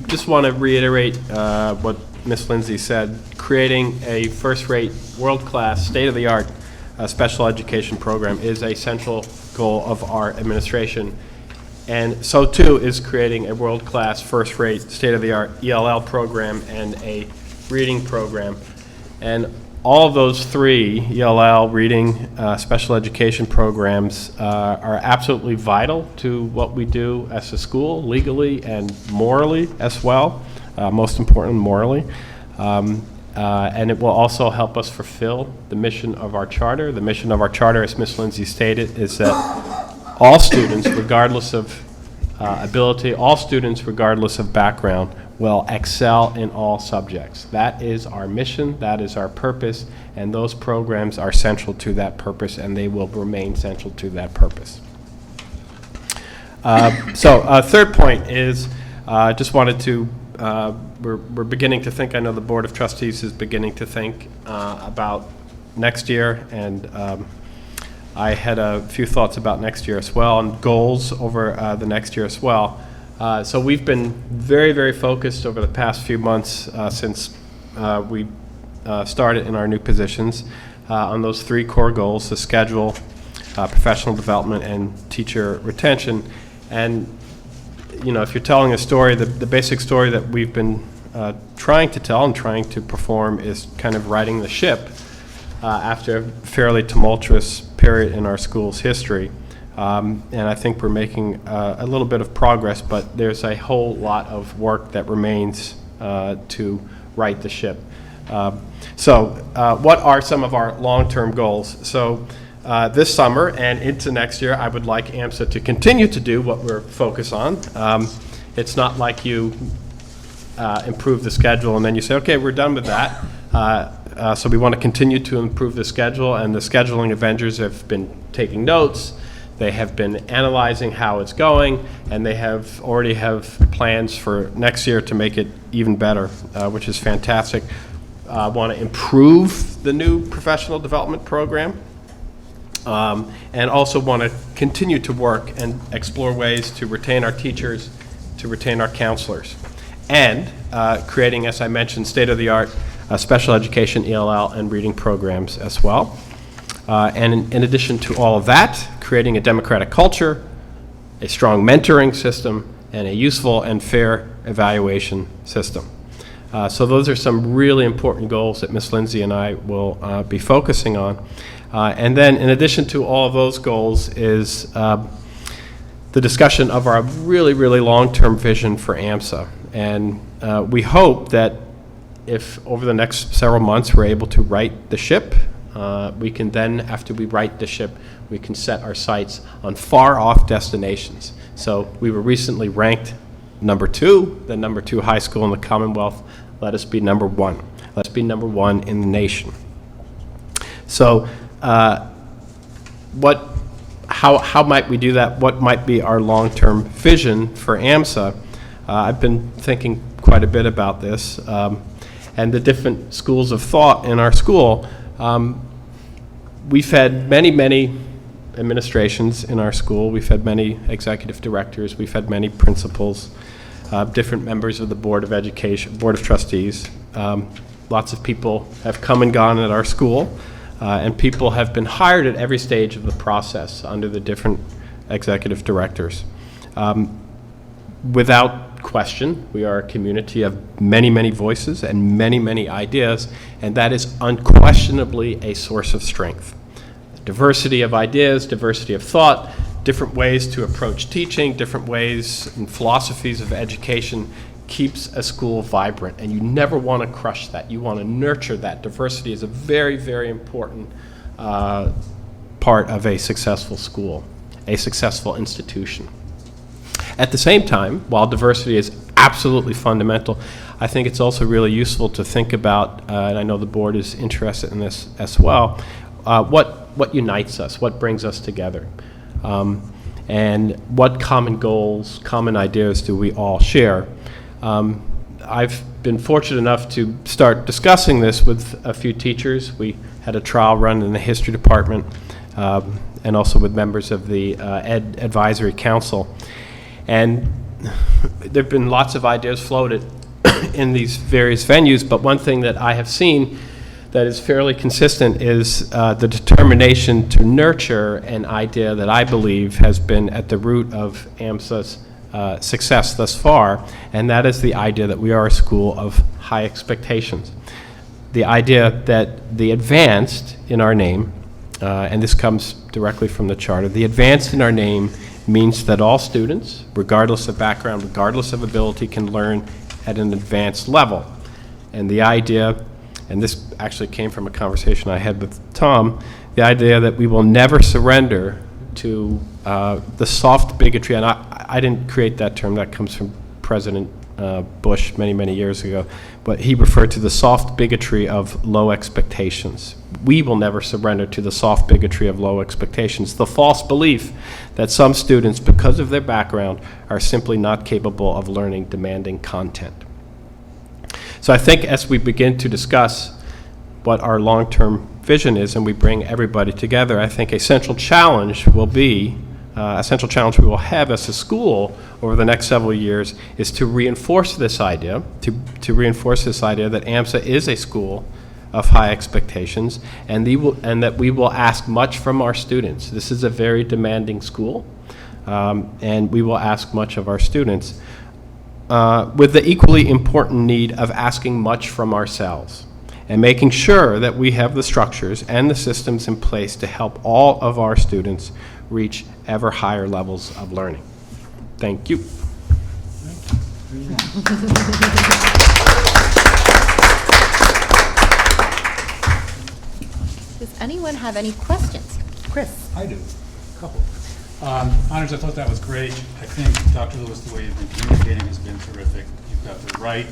G: just want to reiterate what Ms. Lindsay said. Creating a first-rate, world-class, state-of-the-art special education program is a central goal of our administration. And so too is creating a world-class, first-rate, state-of-the-art ELL program and a reading program. And all of those 3, ELL, reading, special education programs, are absolutely vital to what we do as a school, legally and morally as well, most important, morally. And it will also help us fulfill the mission of our charter. The mission of our charter, as Ms. Lindsay stated, is that all students, regardless of ability, all students, regardless of background, will excel in all subjects. That is our mission, that is our purpose, and those programs are central to that purpose, and they will remain central to that purpose. Third point is, just wanted to, we're beginning to think, I know the Board of Trustees is beginning to think about next year, and I had a few thoughts about next year as well, and goals over the next year as well. So we've been very, very focused over the past few months since we started in our new positions on those 3 core goals: the schedule, professional development, and teacher retention. And if you're telling a story, the basic story that we've been trying to tell and trying to perform is kind of righting the ship after a fairly tumultuous period in our school's history. And I think we're making a little bit of progress, but there's a whole lot of work that remains to right the ship. What are some of our long-term goals? So this summer and into next year, I would like AMSA to continue to do what we're focused on. It's not like you improve the schedule and then you say, okay, we're done with that. So we want to continue to improve the schedule, and the scheduling Avengers have been taking notes. They have been analyzing how it's going, and they already have plans for next year to make it even better, which is fantastic. Want to improve the new professional development program, and also want to continue to work and explore ways to retain our teachers, to retain our counselors, and creating, as I mentioned, state-of-the-art special education, ELL, and reading programs as well. And in addition to all of that, creating a democratic culture, a strong mentoring system, and a useful and fair evaluation system. So those are some really important goals that Ms. Lindsay and I will be focusing on. And then in addition to all of those goals is the discussion of our really, really long-term vision for AMSA. And we hope that if over the next several months we're able to right the ship, we can then, after we right the ship, we can set our sights on far-off destinations. So we were recently ranked number 2, the number 2 high school in the Commonwealth. Let us be number 1. Let's be number 1 in the nation. So how might we do that? What might be our long-term vision for AMSA? I've been thinking quite a bit about this, and the different schools of thought in our school. We've had many administrations in our school. We've had many executive directors. We've had many principals, different members of the Board of Education, Board of Trustees. Lots of people have come and gone at our school, and people have been hired at every stage of the process under the different executive directors. Without question, we are a community of many voices and many ideas, and that is unquestionably a source of strength. Diversity of ideas, diversity of thought, different ways to approach teaching, different ways and philosophies of education keeps a school vibrant, and you never want to crush that. You want to nurture that. Diversity is a very important part of a successful school, a successful institution. At the same time, while diversity is absolutely fundamental, I think it's also really useful to think about, and I know the board is interested in this as well, what unites us, what brings us together, and what common goals, common ideas do we all share. I've been fortunate enough to start discussing this with a few teachers. We had a trial run in the history department, and also with members of the Ed Advisory Council. And there have been lots of ideas floated in these various venues, but one thing that I have seen that is fairly consistent is the determination to nurture an idea that I believe has been at the root of AMSA's success thus far, and that is the idea that we are a school of high expectations. The idea that the advanced in our name, and this comes directly from the charter, the advanced in our name means that all students, regardless of background, regardless of ability, can learn at an advanced level. And the idea, and this actually came from a conversation I had with Tom, the idea that we will never surrender to the soft bigotry, and I didn't create that term, that comes from President Bush many years ago, but he referred to the soft bigotry of low expectations. We will never surrender to the soft bigotry of low expectations, the false belief that some students, because of their background, are simply not capable of learning demanding content. So I think as we begin to discuss what our long-term vision is and we bring everybody together, I think a central challenge will be, a central challenge we will have as a school over the next several years is to reinforce this idea, to reinforce this idea that AMSA is a school of high expectations, and that we will ask much from our students. This is a very demanding school, and we will ask much of our students, with the equally important need of asking much from ourselves and making sure that we have the structures and the systems in place to help all of our students reach ever higher levels of learning. Thank you.
A: Does anyone have any questions? Chris?
H: I do, a couple. Honors, I thought that was great. I think, Dr. Lewis, the way you've been communicating has been terrific. You've got the right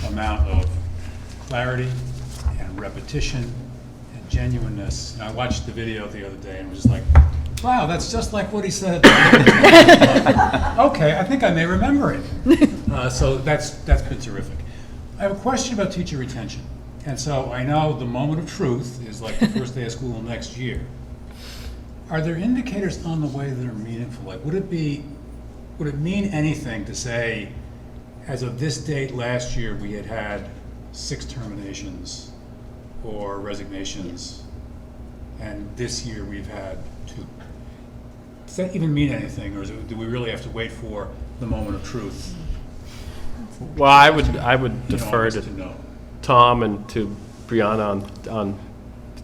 H: amount of clarity and repetition and genuineness. And I watched the video the other day and was just like, wow, that's just like what he said. Okay, I think I may remember it. So that's been terrific. I have a question about teacher retention. And so I know the moment of truth is like the first day of school next year. Are there indicators on the way that are meaningful? Like, would it mean anything to say, as of this date last year, we had 6 terminations or resignations, and this year we've had 2? Does that even mean anything, or do we really have to wait for the moment of truth?
G: Well, I would defer to
H: know.
G: Tom and to Brianna on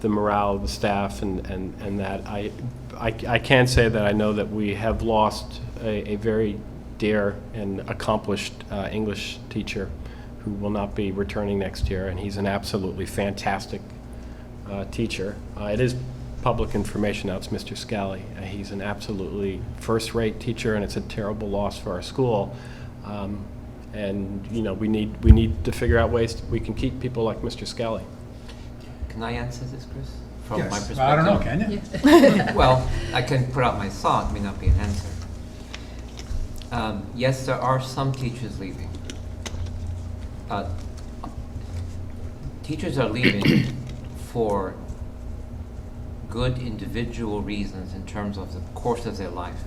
G: the morale of the staff and that. I can say that I know that we have lost a very dear and accomplished English teacher who will not be returning next year, and he's an absolutely fantastic teacher. It is public information now, it's Mr. Scally. He's an absolutely first-rate teacher, and it's a terrible loss for our school. And you know, we need to figure out ways we can keep people like Mr. Scally.
E: Can I answer this, Chris? From my
H: Yes,
E: perspective?
H: I don't know, can you?
E: Well, I can put out my thought, may not be an answer. Yes, there are some teachers leaving. Teachers are leaving for good individual reasons in terms of the course of their life,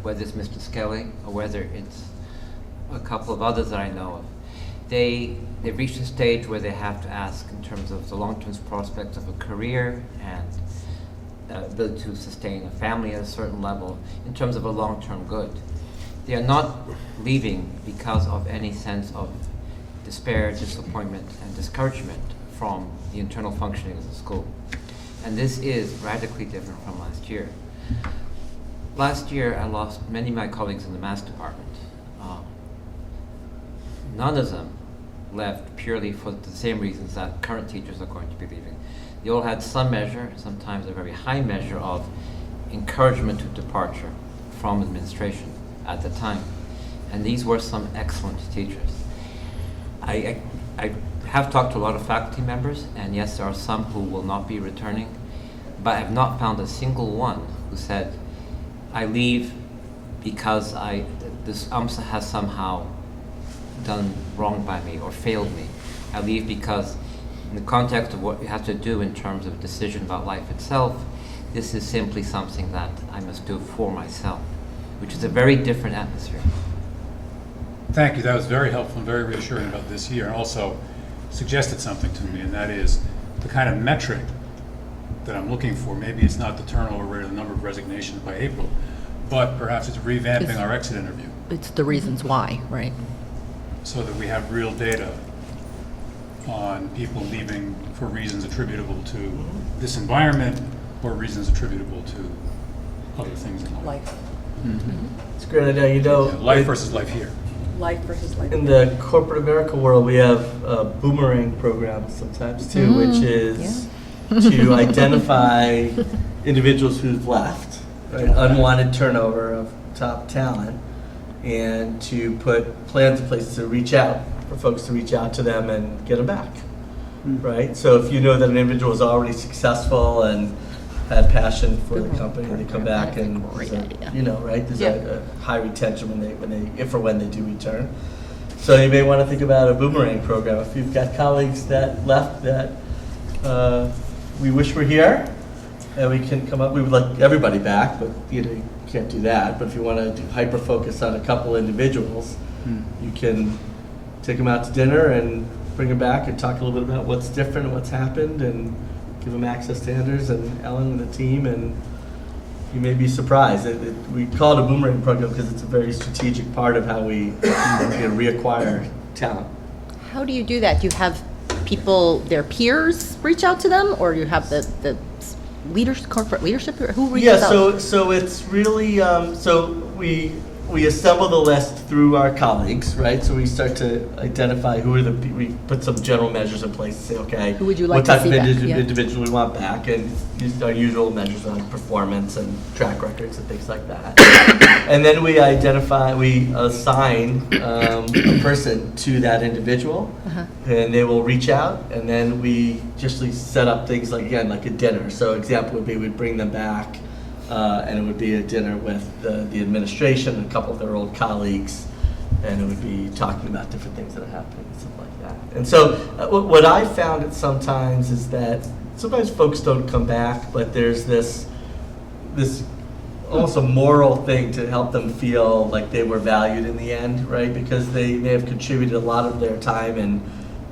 E: whether it's Mr. Skelly or whether it's a couple of others that I know of. They've reached a stage where they have to ask in terms of the long-term prospects of a career and ability to sustain a family at a certain level in terms of a long-term good. They are not leaving because of any sense of despair, disappointment, and discouragement from the internal functioning of the school. And this is radically different from last year. Last year, I lost many of my colleagues in the maths department. None of them left purely for the same reasons that current teachers are going to be leaving. They all had some measure, sometimes a very high measure, of encouragement to departure from administration at the time. And these were some excellent teachers. I have talked to a lot of faculty members, and yes, there are some who will not be returning, but I have not found a single one who said, I leave because this AMSA has somehow done wrong by me or failed me. I leave because in the context of what you have to do in terms of a decision about life itself, this is simply something that I must do for myself, which is a very different atmosphere.
H: Thank you, that was very helpful and very reassuring about this year, and also suggested something to me, and that is the kind of metric that I'm looking for. Maybe it's not the turnover rate or the number of resignations by April, but perhaps it's revamping our exit interview
K: It's the reasons why, right?
H: so that we have real data on people leaving for reasons attributable to this environment or reasons attributable to other things in life.
J: It's a great idea. You know,
H: Life versus life here.
K: Life versus life.
J: in the corporate America world, we have boomerang programs sometimes too, which is to identify individuals who've left, right? Unwanted turnover of top talent, and to put plans in place to reach out, for folks to reach out to them and get them back, right? So if you know that an individual is already successful and had passion for the company, they come back and,
K: Great
J: there's a-
K: idea.
J: you know, right? There's a high retention if or when they do return. So you may want to think about a boomerang program. If you've got colleagues that left that we wish were here, and we can come up, we would like everybody back, but you can't do that. But if you want to do hyper focus on a couple individuals, you can take them out to dinner and bring them back and talk a little bit about what's different and what's happened, and give them access to Anders and Ellen and the team, and you may be surprised. We call it a boomerang program because it's a very strategic part of how we reacquire talent.
A: How do you do that? Do you have people, their peers, reach out to them, or you have the leaders, corporate leadership? Who reaches
J: Yeah,
A: out?
J: so it's really, so we assemble the list through our colleagues, right? So we start to identify who are we put some general measures in place to say, okay,
A: Who would you like
J: what
A: to
J: type
A: see
J: of
A: back? Yeah.
J: individual we want back, and these are usual measures like performance and track records and things like that. And then we assign a person to that individual, and they will reach out, and then we just set up things like, again, like a dinner. So example would be we'd bring them back, and it would be a dinner with the administration and a couple of their old colleagues, and it would be talking about different things that are happening and stuff like that. And so what I found it sometimes is that sometimes folks don't come back, but there's this almost a moral thing to help them feel like they were valued in the end, right? Because they may have contributed a lot of their time and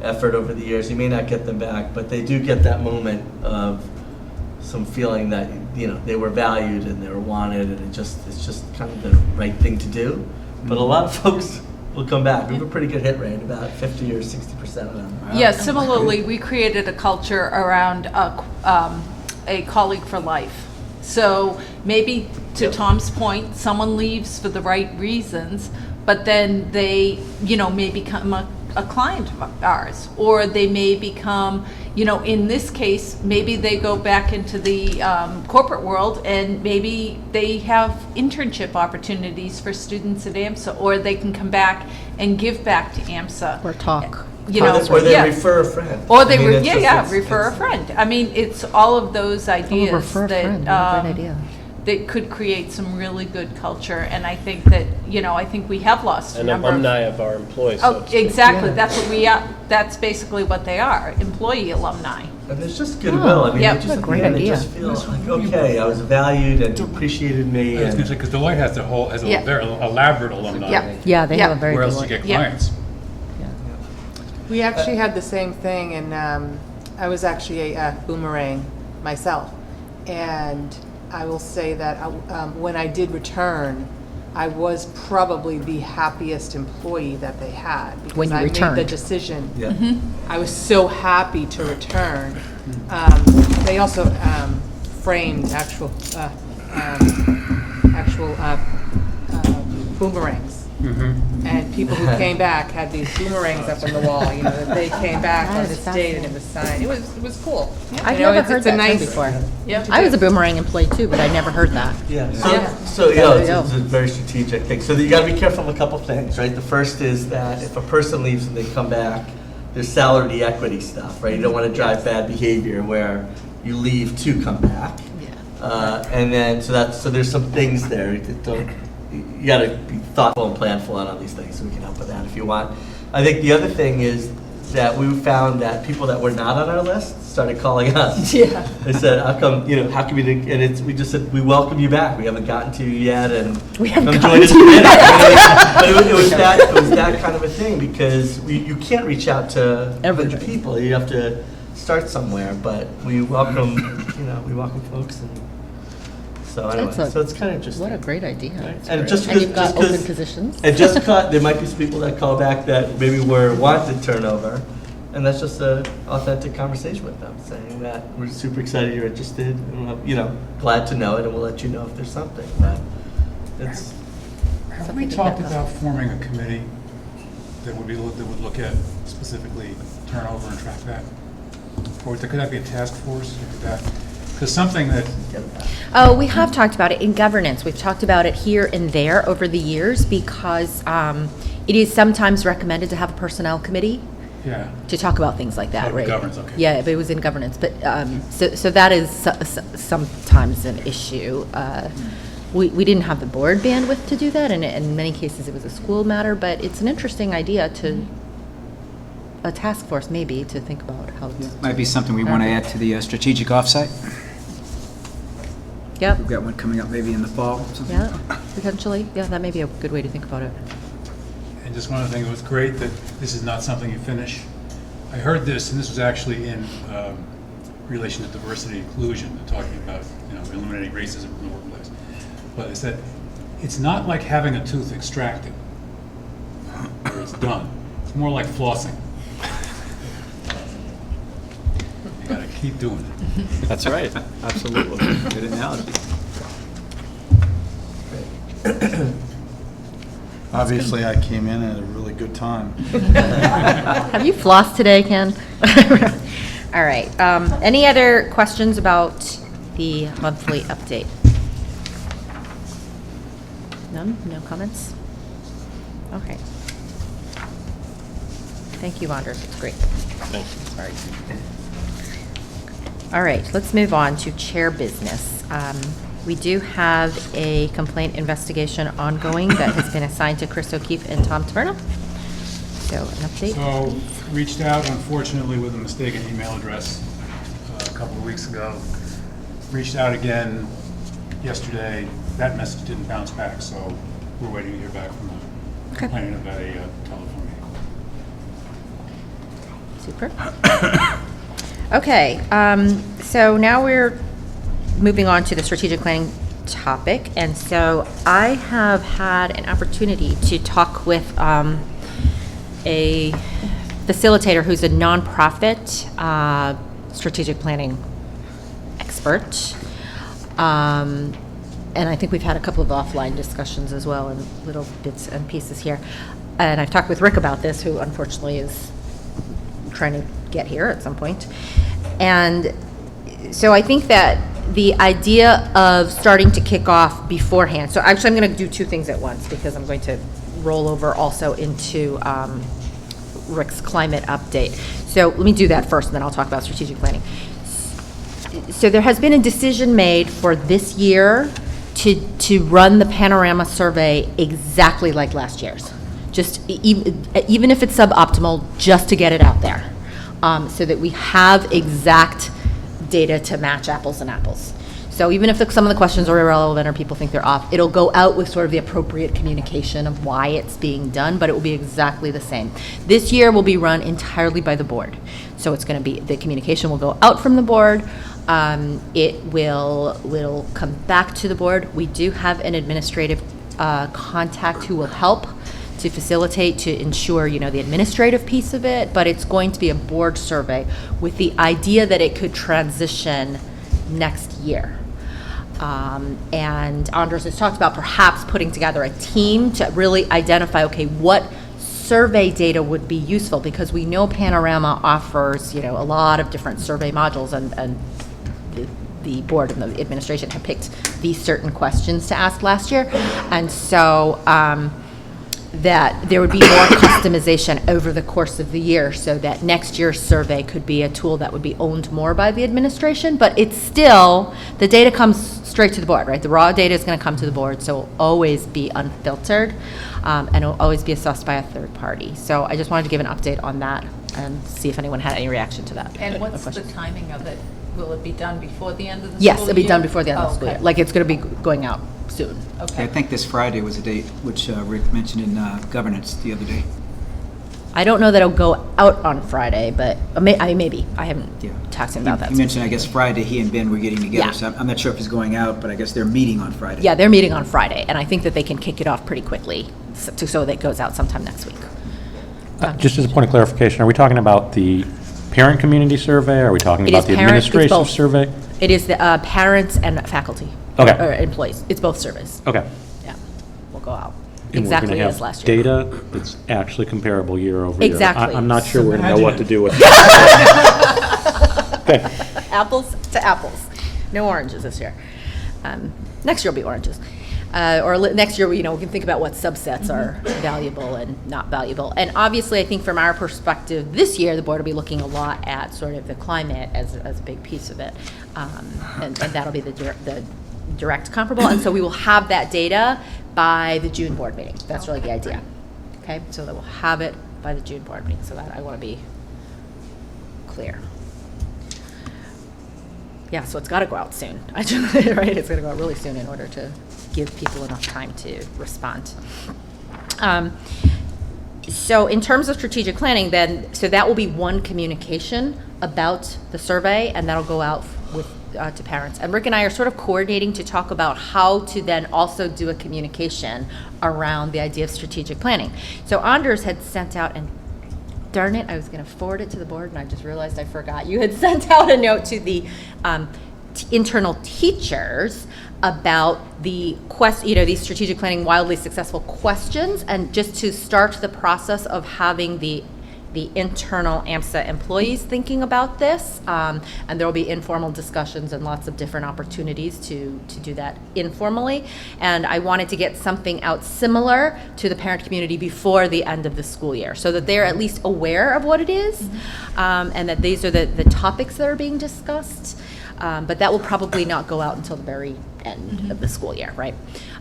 J: effort over the years. You may not get them back, but they do get that moment of some feeling that they were valued and they were wanted, and it's just kind of the right thing to do. But a lot of folks will come back. We have a pretty good hit rate, about 50 or 60% of them.
F: Yeah, similarly, we created a culture around a colleague for life. So maybe, to Tom's point, someone leaves for the right reasons, but then they, may become a client of ours, or they may become, in this case, maybe they go back into the corporate world, and maybe they have internship opportunities for students at AMSA, or they can come back and give back to AMSA.
K: Or talk.
F: you know.
J: Or they
F: yeah.
J: refer a friend.
F: Or
J: I
F: they,
J: mean, it's just-
F: refer a friend. I mean, it's all of those ideas
A: refer a
F: that,
A: friend, what a great idea.
F: that could create some really good culture. And I think that, I think we have lost a
G: An
F: number of.
G: alumni of our employees. so
F: Oh,
G: to speak.
F: exactly, that's what we are, that's basically what they are, employee alumni.
J: And there's just goodwill. I mean,
F: Yeah.
J: it just,
A: What a
J: at the
A: great
J: end, it
A: idea.
J: just feels like, okay, I was valued and you appreciated me.
H: I was gonna
J: And
H: say, because Deloitte has a
F: Yeah.
H: very elaborate alumni.
F: Yeah.
A: Yeah, they have a
F: Yeah.
A: very
H: Where
A: good
H: else do you
A: one.
H: get
F: Yeah.
H: clients?
I: We actually had the same thing, and I was actually a boomerang myself. And I will say that when I did return, I was probably the happiest employee that they had.
A: When you
I: Because I made the
A: returned.
I: decision.
J: Yeah.
I: I was so happy to return. They also framed actual boomerangs. And people who came back had these boomerangs up on the wall, that they came back
A: That
I: on
A: is
I: this date
A: fascinating.
I: and it was signed. It was cool.
A: I've
I: You know,
A: never
I: it's-
A: heard
I: it's a
A: that term
I: nice-
A: before.
I: Yeah.
A: I was a boomerang employee too, but I never heard that.
J: Yeah,
I: Yeah.
J: so
A: There you
J: it's
A: go.
J: a very strategic thing. So you gotta be careful of a couple things, right? The first is that if a person leaves and they come back, there's salary equity stuff, right? You don't wanna drive bad behavior where you leave to come back. And then, so there's some things there that don't, you gotta be thoughtful and planful on these things, so we can help with that if you want. I think the other thing is that we found that people that were not on our list started calling us.
I: Yeah.
J: They said, how come we didn't, and we just said, we welcome you back, we haven't gotten to you yet, and
A: We haven't
J: come
A: gotten
J: join us
A: to you
J: again.
A: yet.
J: But it was that kind of a thing, because you can't reach out to a bunch of
A: Everybody.
J: people, you have to start somewhere, but we welcome, we welcome folks, and so anyway,
A: That's
J: so it's kind of interesting.
A: What a great idea. That's
J: And
A: great.
J: just
A: And you've got
J: 'cause-
A: open positions.
J: And just there might be some people that call back that maybe were wanted turnover, and that's just an authentic conversation with them, saying that we're super excited you're interested, and glad to know it, and we'll let you know if there's something. But it's
H: Have we talked about forming a committee that would look at specifically turnover and track that? Or could that be a task force? Because something that,
A: Oh, we have talked about it in governance. We've talked about it here and there over the years because it is sometimes recommended to have a personnel committee
H: yeah,
A: to talk about things like that,
H: Oh,
A: right?
H: governance, okay.
A: Yeah, if it was in governance, but so that is sometimes an issue. We didn't have the board bandwidth to do that, and in many cases it was a school matter. But it's an interesting idea to a task force maybe to think about how.
D: Might be something we want to add to the strategic offsite.
A: Yep.
D: We've got one coming up maybe in the fall. something.
A: Yeah, potentially. Yeah, that may be a good way to think about it.
H: and just one of the things, it was great that this is not something you finish. I heard this, and this was actually in relation to diversity and inclusion, talking about eliminating racism from the workplace. But it said, it's not like having a tooth extracted, where it's done. It's more like flossing. You gotta keep doing it.
G: That's right.
D: Absolutely. Good analogy.
L: Obviously, I came in at a really good time.
A: Have you flossed today, Ken? All right. Any other questions about the monthly update? None? No comments? Okay. Thank you, Anders. It's great.
G: Thank you.
A: Sorry. All right, let's move on to chair business. We do have a complaint investigation ongoing that has been assigned to Chris O'Keefe and Tom Taverna. So an update?
H: So, reached out unfortunately with a mistaken email address a couple of weeks ago. Reached out again yesterday. That message didn't bounce back, so we're waiting to hear back from them.
A: Okay.
H: Complaining about a telephone meeting.
A: Super. Okay, so now we're moving on to the strategic planning topic. And so I have had an opportunity to talk with a facilitator who's a nonprofit strategic planning expert. And I think we've had a couple of offline discussions as well, and little bits and pieces here. And I've talked with Rick about this, who unfortunately is trying to get here at some point. And so I think that the idea of starting to kick off beforehand, so actually I'm going to do two things at once because I'm going to roll over also into Rick's climate update. So let me do that first, and then I'll talk about strategic planning. So there has been a decision made for this year to run the panorama survey exactly like last year's. Just even if it's suboptimal, just to get it out there, so that we have exact data to match apples and apples. So even if some of the questions are irrelevant or people think they're off, it'll go out with sort of the appropriate communication of why it's being done, but it will be exactly the same. This year will be run entirely by the board. So it's going to be, the communication will go out from the board. It will come back to the board. We do have an administrative contact who will help to facilitate, to ensure, the administrative piece of it, but it's going to be a board survey with the idea that it could transition next year. And Anders has talked about perhaps putting together a team to really identify, okay, what survey data would be useful, because we know Panorama offers, a lot of different survey modules, and the board and the administration have picked these certain questions to ask last year. And so that there would be more customization over the course of the year, so that next year's survey could be a tool that would be owned more by the administration, but it's still, the data comes straight to the board, right? The raw data is going to come to the board, so it'll always be unfiltered, and it'll always be assessed by a third party. So I just wanted to give an update on that and see if anyone had any reaction to that.
F: And what's the timing of it? Will it be done before the end of the school year?
A: Yes, it'll be done before the end of the school year.
F: Okay.
A: Like, it's going to be going out soon.
F: Okay.
D: I think this Friday was a date which Rick mentioned in governance the other day.
A: I don't know that it'll go out on Friday, but maybe. I haven't
D: Yeah.
A: talked to him about that.
D: He mentioned, I guess, Friday, he and Ben were getting together,
A: Yeah.
D: so I'm not sure if it's going out, but I guess they're meeting on Friday.
A: Yeah, they're meeting on Friday, and I think that they can kick it off pretty quickly, so that it goes out sometime next week.
B: Just as a point of clarification, are we talking about the parent community survey? Are we talking
A: It
B: about
A: is
B: the
A: parent- it's
B: administrative
A: both.
B: survey?
A: It is the parents and faculty.
B: Okay.
A: Or employees. It's both surveys.
B: Okay.
A: Yeah, we'll go out
B: And we're
A: exactly
B: gonna
A: as
B: have
A: last year.
B: data that's actually comparable year over year.
A: Exactly.
B: I'm not sure we're going to know what to do with it. Okay.
A: Apples to apples. No oranges this year. Next year will be oranges. Next year, we can think about what subsets are valuable and not valuable. And obviously, I think from our perspective, this year, the board will be looking a lot at sort of the climate as a big piece of it. And that'll be the direct comparable. And so we will have that data by the June board meeting. That's really the idea. Okay, so that we'll have it by the June board meeting. So that I want to be clear. Yeah, so it's got to go out soon, right? It's going to go out really soon in order to give people enough time to respond. So in terms of strategic planning, then, so that will be one communication about the survey, and that'll go out with to parents. And Rick and I are sort of coordinating to talk about how to then also do a communication around the idea of strategic planning. So Anders had sent out, and darn it, I was going to forward it to the board, and I just realized I forgot. You had sent out a note to the internal teachers about the these strategic planning wildly successful questions, and just to start the process of having the internal AMSA employees thinking about this, and there will be informal discussions and lots of different opportunities to do that informally. And I wanted to get something out similar to the parent community before the end of the school year, so that they're at least aware of what it is, and that these are the topics that are being discussed. But that will probably not go out until the very end of the school year, right?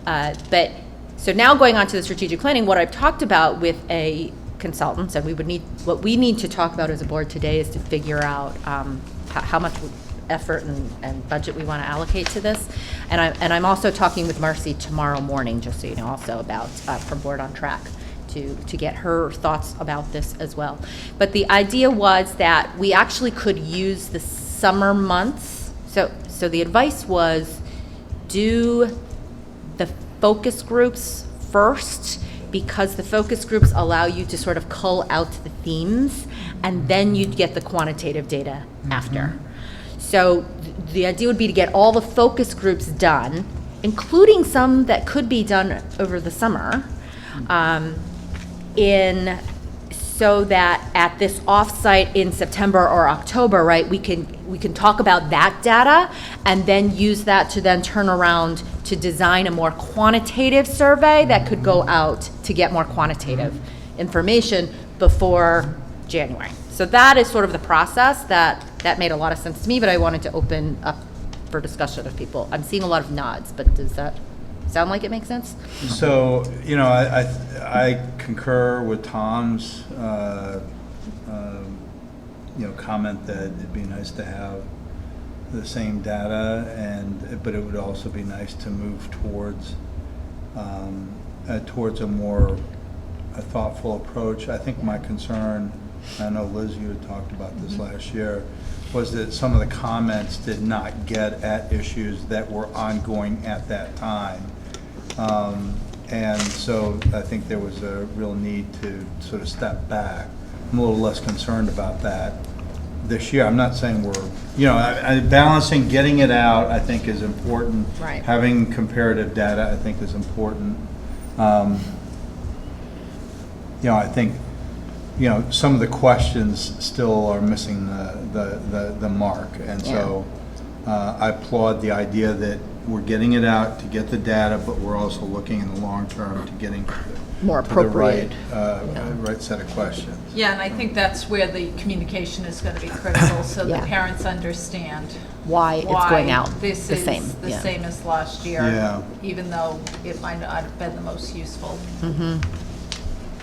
A: But so now going on to the strategic planning, what I've talked about with a consultant, and what we need to talk about as a board today is to figure out how much effort and budget we want to allocate to this. And I'm also talking with Marcy tomorrow morning, just so you know, also about from Board on Track, to get her thoughts about this as well. But the idea was that we actually could use the summer months. So the advice was, do the focus groups first, because the focus groups allow you to sort of cull out the themes, and then you'd get the quantitative data after. So the idea would be to get all the focus groups done, including some that could be done over the summer, so that at this offsite in September or October, right, we can talk about that data and then use that to then turn around to design a more quantitative survey that could go out to get more quantitative information before January. So that is sort of the process that made a lot of sense to me, but I wanted to open up for discussion of people. I'm seeing a lot of nods, but does that sound like it makes sense?
L: So, I concur with Tom's, comment that it'd be nice to have the same data, but it would also be nice to move towards a more thoughtful approach. I think my concern, I know Liz, you had talked about this last year, was that some of the comments did not get at issues that were ongoing at that time. And so I think there was a real need to sort of step back. I'm a little less concerned about that this year. I'm not saying we're, balancing getting it out, I think is important.
A: Right.
L: Having comparative data, I think is important. I think, some of the questions still are missing the mark. And so I applaud the idea that we're getting it out to get the data, but we're also looking in the long term to getting
K: More
L: to the
K: appropriate.
L: right set of questions.
F: Yeah, and I think that's where the communication is going to be critical, so the
K: Yeah.
F: parents understand
K: Why it's going out
F: this
K: the
F: is
K: same.
F: the
K: Yeah.
F: same as last year.
L: Yeah.
F: Even though it might not have been the most useful.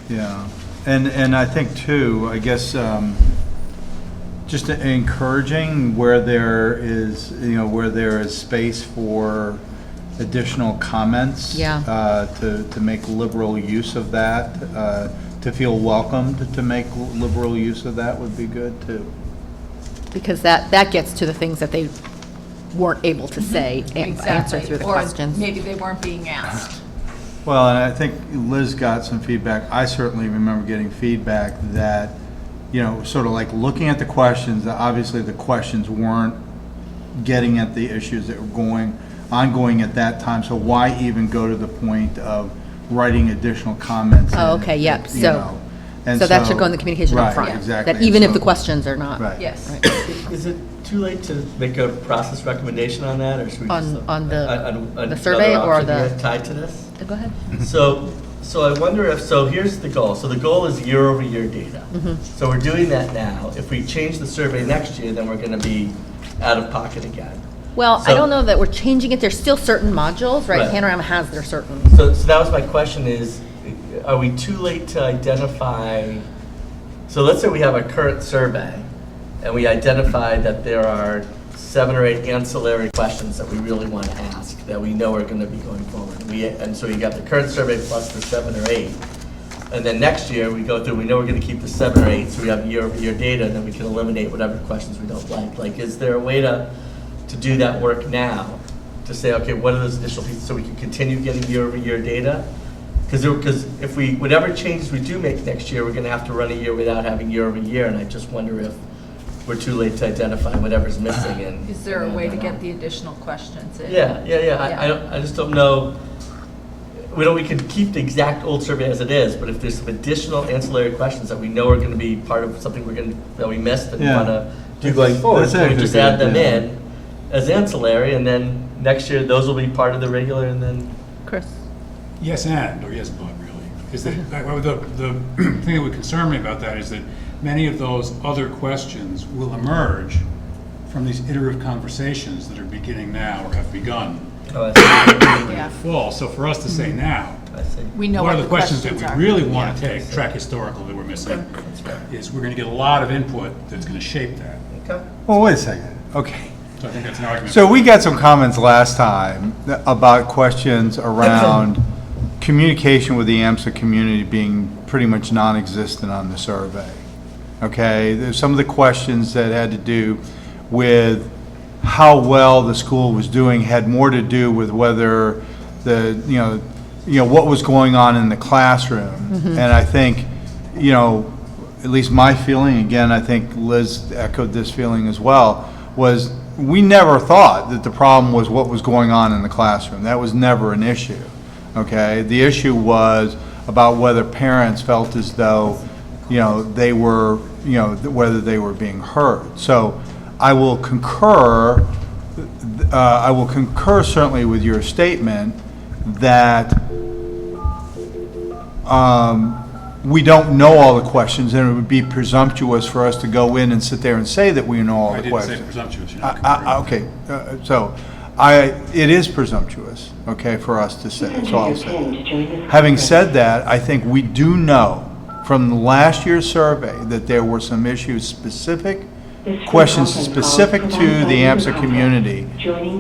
L: Yeah, and I think too, I guess, just encouraging where there is, where there is space for additional comments.
A: Yeah.
L: To make liberal use of that, to feel welcomed to make liberal use of that would be good too.
A: Because that gets to the things that they weren't able to say, answer through the questions.
F: Or maybe they weren't being asked.
L: Well, and I think Liz got some feedback. I certainly remember getting feedback that, sort of like looking at the questions, that obviously the questions weren't getting at the issues that were ongoing at that time. So why even go to the point of writing additional comments?
A: Oh,
L: in,
A: okay, yep.
L: And
A: So that should go in the communication up
L: right,
A: front.
L: exactly.
A: That even if
L: So-
A: the questions are not.
L: Right.
F: Yes.
J: Is it too late to make a process recommendation on that, or should we just?
A: On the
J: another
A: survey or
J: option
A: the-
J: here tied to this?
A: Go ahead.
J: So I wonder if, so here's the goal. So the goal is year-over-year data. So we're doing that now. If we change the survey next year, then we're going to be out of pocket again.
A: Well, I
J: So-
A: don't know that we're changing it. There's still certain modules, right?
J: Right.
A: Panorama has their certain.
J: So that was my question is, are we too late to identify, so let's say we have a current survey, and we identify that there are 7 or 8 ancillary questions that we really want to ask, that we know are going to be going forward. And so you got the current survey plus the 7 or 8. And then next year, we go through, we know we're going to keep the 7 or 8, so we have year-over-year data, and then we can eliminate whatever questions we don't like. Like, is there a way to do that work now? To say, okay, what are those additional pieces, so we can continue getting year-over-year data? Because if whatever changes we do make next year, we're going to have to run a year without having year-over-year, and I just wonder if we're too late to identify whatever's missing. And
F: Is there a way to get the additional questions in?
J: Yeah. I just don't know. We can keep the exact old survey as it is, but if there's some additional ancillary questions that we know are going to be part of something that we missed and
L: Yeah.
J: want to do going forward,
L: That's
J: so we
L: actually
J: just
L: good,
J: add them
L: yeah.
J: in as ancillary, and then next year those will be part of the regular, and then.
A: Chris?
H: Yes and, or yes but, really. Is that, the thing that would concern me about that is that many of those other questions will emerge from these iterative conversations that are beginning now or have begun
J: Oh, I see.
H: in the fall. So for us to say now,
J: I see.
F: We know
H: what
F: what
H: are the questions that we
F: are.
H: really want to take, track historical that we're missing, is we're going to get a lot of input that's going to shape that.
J: Okay.
L: Well, wait a second. Okay.
H: So I think that's an argument.
L: So we got some comments last time about questions around communication with the AMSA community being pretty much non-existent on the survey. Okay, there's some of the questions that had to do with how well the school was doing had more to do with whether what was going on in the classroom. And I think, at least my feeling, again, I think Liz echoed this feeling as well, was we never thought that the problem was what was going on in the classroom. That was never an issue, okay? The issue was about whether parents felt as though, they were, whether they were being heard. So I will concur certainly with your statement that we don't know all the questions, and it would be presumptuous for us to go in and sit there and say that we know all
H: I
L: the
H: didn't say
L: questions.
H: presumptuous, you're not comparing.
L: Okay, so it is presumptuous, okay, for us to say, so I'll say. Having said that, I think we do know from the last year's survey that there were some issues specific, questions specific to the AMSA community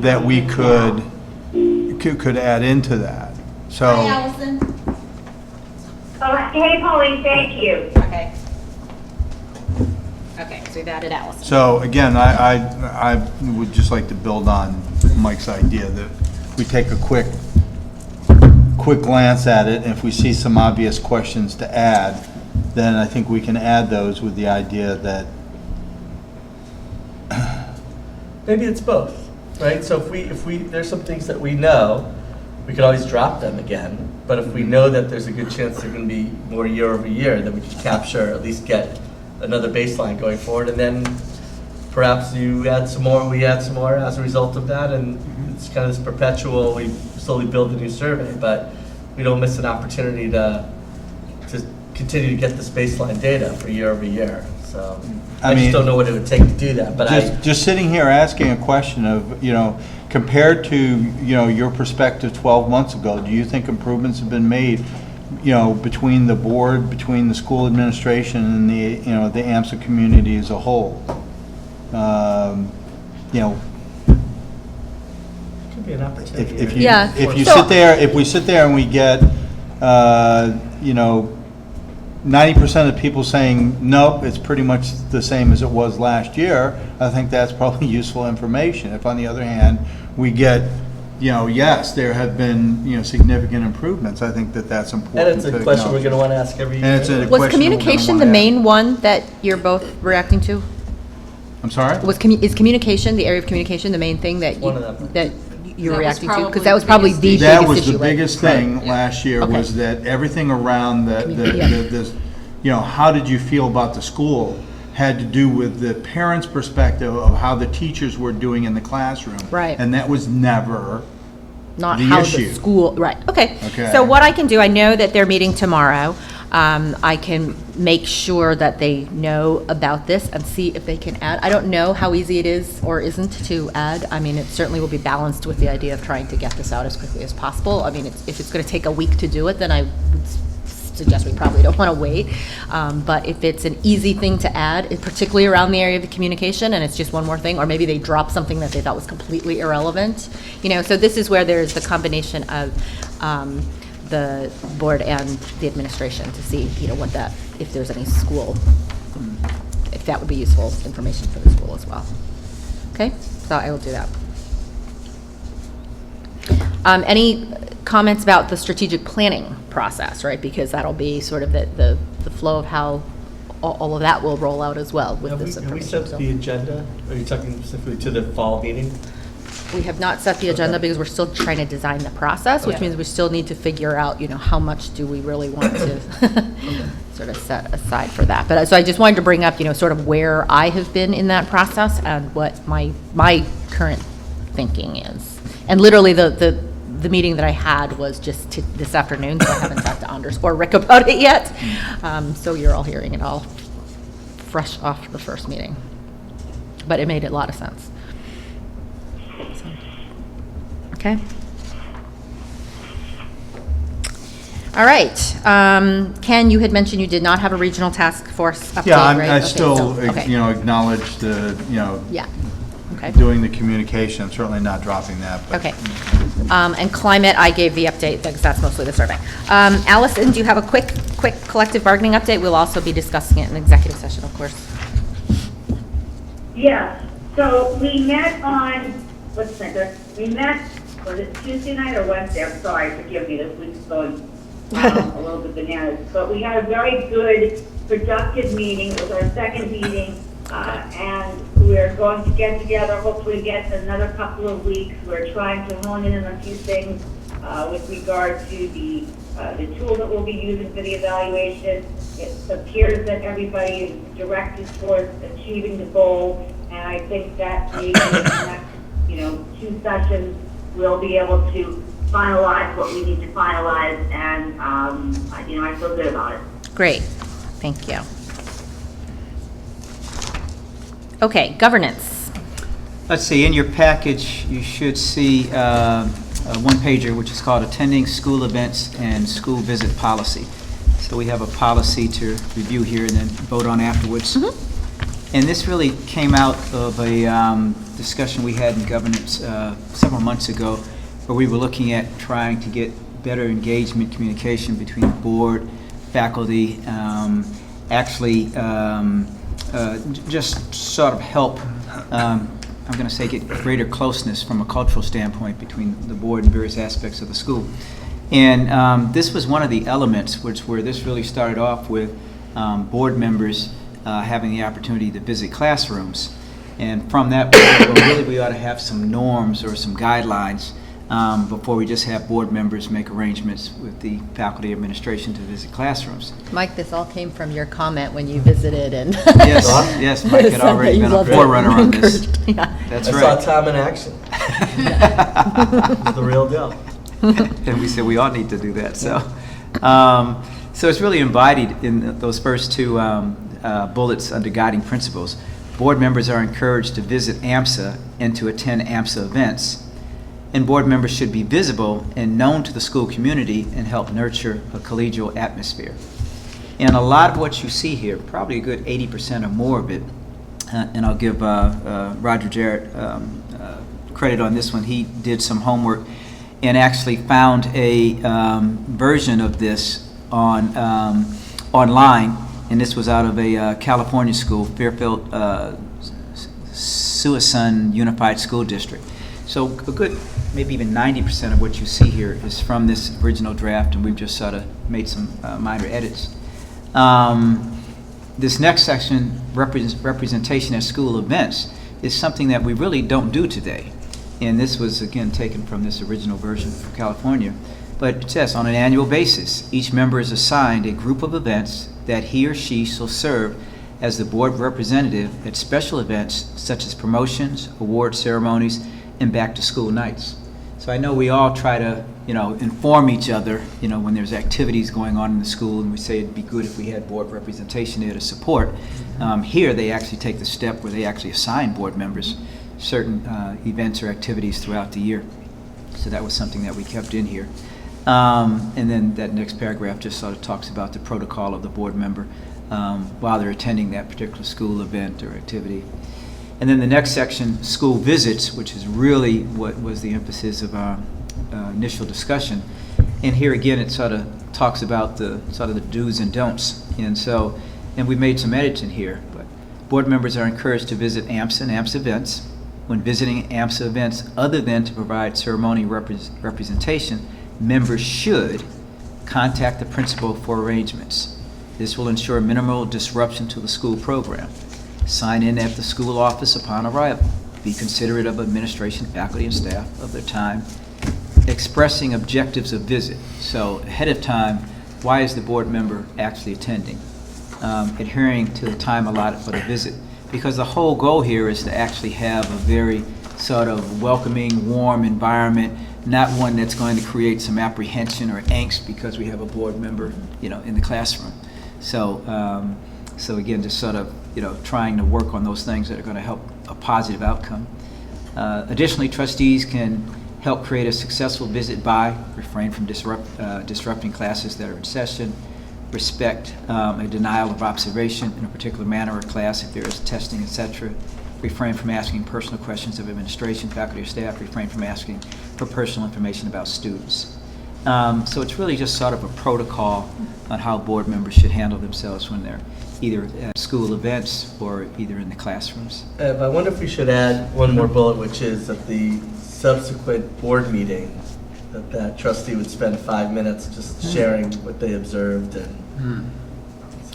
L: that we could add into that. So.
A: Allison.
M: Hey, Pauline, thank you.
A: Okay. Okay, so we've added Allison.
L: So again, I would just like to build on Mike's idea that we take a quick glance at it, and if we see some obvious questions to add, then I think we can add those with the idea that,
J: Maybe it's both, right? So if we there's some things that we know, we could always drop them again. But if we know that there's a good chance they're going to be more year over year, then we can capture, at least get another baseline going forward, and then perhaps you add some more, we add some more as a result of that, and it's kind of this perpetual, we slowly build a new survey, but we don't miss an opportunity to continue to get this baseline data for year over year. So I
L: mean,
J: just don't know what it would take to do that, but
L: just sitting here asking a question of, compared to, your perspective 12 months ago, do you think improvements have been made, between the board, between the school administration and the AMSA community as a whole?
J: could be an opportunity.
L: If
A: Yeah.
L: if we sit there and we get, 90% of people saying, nope, it's pretty much the same as it was last year, I think that's probably useful information. If on the other hand, we get, yes, there have been, significant improvements, I think that that's important.
J: And it's a question we're going to want to ask every year.
L: And it's a
A: Was
L: question we're gonna
A: communication the
L: wanna
A: main one that you're both reacting to?
L: I'm sorry?
A: Is communication, the area of communication, the main thing that
J: One of them.
A: that you're
F: That was
A: reacting to?
F: probably
A: Because that was
F: the
A: probably the
F: biggest
A: biggest issue,
L: That was the
A: right?
L: biggest thing last year,
A: Okay.
L: was that everything around
A: Yeah.
L: how did you feel about the school had to do with the parents' perspective of how the teachers were doing in the classroom.
A: Right.
L: And that was never
A: Not
L: the
A: how
L: issue.
A: the school, right, okay.
L: Okay.
A: So what I can do, I know that they're meeting tomorrow. I can make sure that they know about this and see if they can add. I don't know how easy it is or isn't to add. I mean, it certainly will be balanced with the idea of trying to get this out as quickly as possible. I mean, if it's going to take a week to do it, then I would suggest we probably don't want to wait. But if it's an easy thing to add, particularly around the area of the communication, and it's just one more thing, or maybe they drop something that they thought was completely irrelevant, so this is where there's the combination of the board and the administration to see, what that, if there's any school, if that would be useful information for the school as well. Okay, so I will do that. Any comments about the strategic planning process, right? Because that'll be sort of the flow of how all of that will roll out as well with this
J: Have we
A: information.
J: set the agenda? Are you talking specifically to the fall meeting?
A: We have not set the agenda
J: Okay.
A: because we're still trying to design the process, which
J: Okay.
A: means we still need to figure out, how much do we really want to sort of set aside for that. But so I just wanted to bring up, sort of where I have been in that process and what my current thinking is. And literally the meeting that I had was just this afternoon, so I haven't talked to Anders or Rick about it yet. So you're all hearing it all fresh off the first meeting. But it made a lot of sense. So, okay. All right. Ken, you had mentioned you did not have a regional task force update,
L: Yeah,
A: right?
L: I
A: Okay,
L: still,
A: so- okay.
L: acknowledge the,
A: Yeah. Okay.
L: doing the communication, I'm certainly not dropping that, but.
A: Okay. And climate, I gave the update, because that's mostly the survey. Allison, do you have a quick collective bargaining update? We'll also be discussing it in executive session, of course.
M: Yes, so we met on, was it Tuesday night or Wednesday? I'm sorry, forgive me, this week's going a little bit bananas. But we had a very good, productive meeting. It was our second meeting, and we're going to get together, hopefully get another couple of weeks. We're trying to hone in on a few things with regard to the tool that we'll be using for the evaluation. It appears that everybody is directed towards achieving the goal, and I think that maybe in the next, 2 sessions, we'll be able to finalize what we need to finalize, and, I feel good about it.
A: Great, thank you. Okay, governance.
D: Let's see, in your package, you should see a one-pager, which is called Attending School Events and School Visit Policy. So we have a policy to review here and then vote on afterwards. And this really came out of a discussion we had in governance several months ago, where we were looking at trying to get better engagement, communication between the board, faculty, just sort of help, I'm going to say, get greater closeness from a cultural standpoint between the board and various aspects of the school. And this was one of the elements where this really started off with board members having the opportunity to visit classrooms. And from that, we ought to have some norms or some guidelines before we just have board members make arrangements with the faculty administration to visit classrooms.
K: Mike, this all came from your comment when you visited and.
D: Yes, Mike had already been a forerunner on this.
K: Yeah.
D: That's
J: I
D: right.
J: saw Tom in action. It's the real deal.
D: And we said we all need to do that. So it's really embodied in those first two bullets under guiding principles. Board members are encouraged to visit AMSA and to attend AMSA events. And board members should be visible and known to the school community and help nurture a collegial atmosphere. And a lot of what you see here, probably a good 80% or more of it, and I'll give Roger Jarrett credit on this one. He did some homework and actually found a version of this online, and this was out of a California school, Fairfield Suisun Unified School District. So a good, maybe even 90% of what you see here is from this original draft, and we've just sort of made some minor edits. This next section, representation at school events, is something that we really don't do today. And this was, again, taken from this original version from California. But it says, on an annual basis, each member is assigned a group of events that he or she shall serve as the board representative at special events such as promotions, award ceremonies, and back-to-school nights. So I know we all try to, inform each other, when there's activities going on in the school, and we say it'd be good if we had board representation there to support. Here, they actually take the step where they actually assign board members certain events or activities throughout the year. So that was something that we kept in here. And then that next paragraph just sort of talks about the protocol of the board member while they're attending that particular school event or activity. And then the next section, school visits, which is really what was the emphasis of our initial discussion. And here again, it sort of talks about the sort of the do's and don'ts. And we made some edits in here. But board members are encouraged to visit AMSA and AMSA events. When visiting AMSA events, other than to provide ceremony representation, members should contact the principal for arrangements. This will ensure minimal disruption to the school program. Sign in at the school office upon arrival. Be considerate of administration, faculty, and staff of their time. Expressing objectives of visit. So ahead of time, why is the board member actually attending? Adhering to the time allotted for the visit. Because the whole goal here is to actually have a very sort of welcoming, warm environment, not one that's going to create some apprehension or angst because we have a board member, in the classroom. So again, just sort of, trying to work on those things that are going to help a positive outcome. Additionally, trustees can help create a successful visit by, refrain from disrupting classes that are in session, respect a denial of observation in a particular manner or class if there is testing, etc. Refrain from asking personal questions of administration, faculty, or staff. Refrain from asking for personal information about students. So it's really just sort of a protocol on how board members should handle themselves when they're either at school events or either in the classrooms.
J: I wonder if we should add one more bullet, which is at the subsequent board meeting, that trustee would spend 5 minutes just sharing what they observed and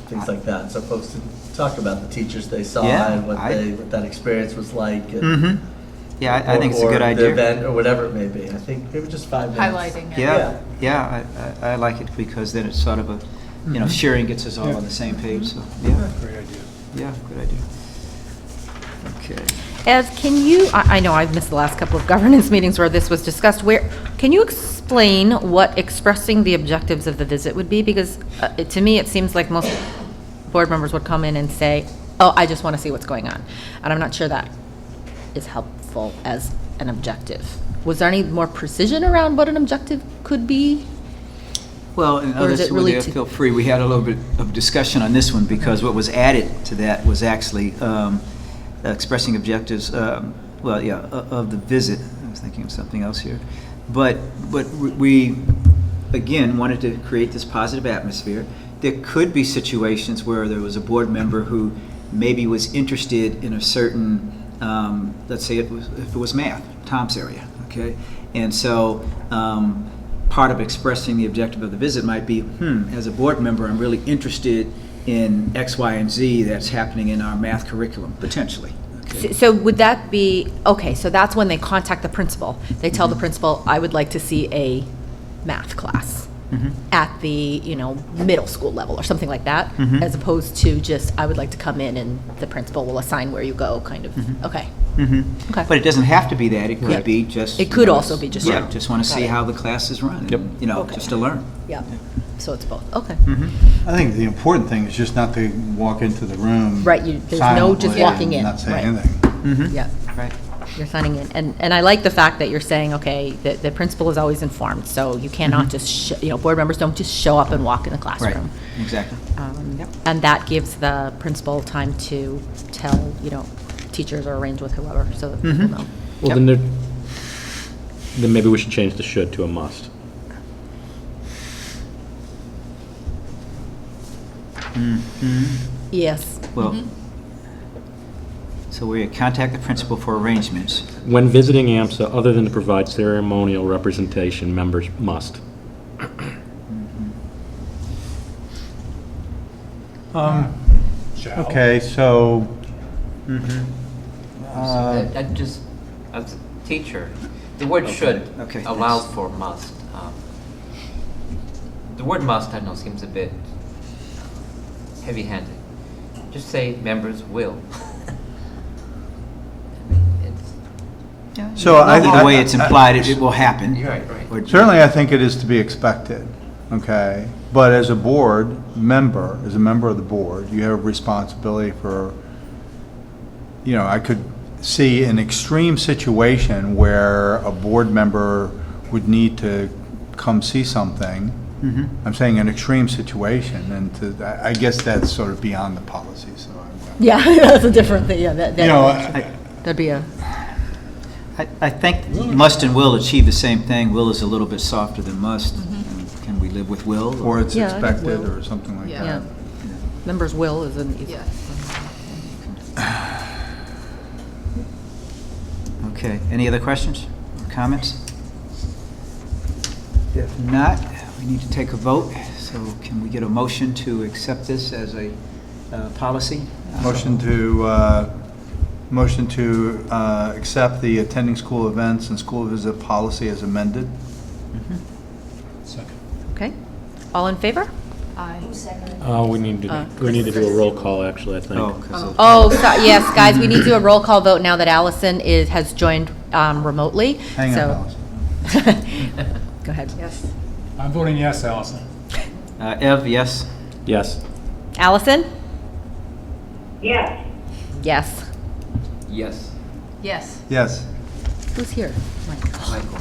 J: things like that. So folks can talk about the teachers they saw and what that experience was like. And,
D: Yeah, I think it's a good
J: or
D: idea.
J: the event or whatever it may be. I think maybe just 5 minutes.
F: Highlighting it.
D: Yeah, I like it because then it's sort of a, sharing gets us all on the same page. So yeah,
H: Great idea.
D: yeah, good idea. Okay.
A: Ev, can you, I know I've missed the last couple of governance meetings where this was discussed, can you explain what expressing the objectives of the visit would be? Because to me, it seems like most board members would come in and say, oh, I just want to see what's going on. And I'm not sure that is helpful as an objective. Was there any more precision around what an objective could be?
D: Well, and
A: Or is
D: others
A: it really
D: feel free, we had a little bit of discussion on this one, because what was added to that was actually expressing objectives, of the visit. I was thinking of something else here. But we, again, wanted to create this positive atmosphere. There could be situations where there was a board member who maybe was interested in a certain, let's say if it was math, Tom's area, okay? And so part of expressing the objective of the visit might be, as a board member, I'm really interested in X, Y, and Z that's happening in our math curriculum, potentially. Okay.
A: So would that be, okay, so that's when they contact the principal. They tell the principal, I would like to see a math class at the, middle school level or something like that, as opposed to just, I would like to come in and the principal will assign where you go, kind of. Okay. Okay.
D: But it doesn't have to be that. It could be just.
A: It could also be just.
D: Yeah, just want to
A: Got
D: see
A: it.
D: how the class is run.
G: Yep.
A: Okay.
D: Just to learn.
A: Yeah. So it's both. Okay.
L: I think the important thing is just not to walk into the room.
A: Right, there's no just
L: silently
A: walking
L: and
A: in.
L: Not say
A: Right.
L: anything.
A: Yeah.
D: Right.
A: You're signing in. And I like the fact that you're saying, okay, the principal is always informed, so you cannot just, board members don't just show up and walk in the
D: Right.
A: classroom.
D: Exactly.
A: And that gives the principal time to tell, teachers or arrange with whoever, so that people know.
B: Well, then maybe we should change the should to a must.
A: Yes.
D: Well, so we contact the principal for arrangements.
B: When visiting AMSA, other than to provide ceremonial representation, members must.
H: Shall.
L: Okay, so,
E: I just, as a teacher, the word should
D: Okay,
E: allows for must. The word must, I know, seems a bit heavy-handed. Just say members will.
L: so
D: Either way it's implied, it will happen.
E: Right.
D: Or-
L: certainly I think it is to be expected, okay? But as a board member, as a member of the board, you have a responsibility for, I could see an extreme situation where a board member would need to come see something. I'm saying an extreme situation, and I guess that's sort of beyond the policy, so.
A: Yeah, that's a different thing, yeah, that'd be a.
D: I think must and will achieve the same thing. Will is a little bit softer than must. And can we live with will?
L: Or it's
A: Yeah, I think
L: expected,
A: will.
L: or something like
F: Yeah.
A: Yeah.
L: that.
A: Members' will is an easy.
F: Yeah.
D: Okay, any other questions or comments? If not, we need to take a vote. So can we get a motion to accept this as a policy?
L: Motion to accept the attending school events and school visit policy as amended.
H: Second.
A: Okay. All in favor?
B: We need to do a roll call, actually, I think.
D: Oh, 'cause of-
A: Oh, yes, guys, we need to do a roll call vote now that Allison has joined remotely.
L: Hang
A: So-
L: on, Allison.
A: Go ahead. Yes.
H: I'm voting yes, Allison.
D: Ev, yes?
B: Yes.
A: Allison?
M: Yes.
A: Yes.
E: Yes.
F: Yes.
L: Yes.
A: Who's here? Mike.
E: Michael.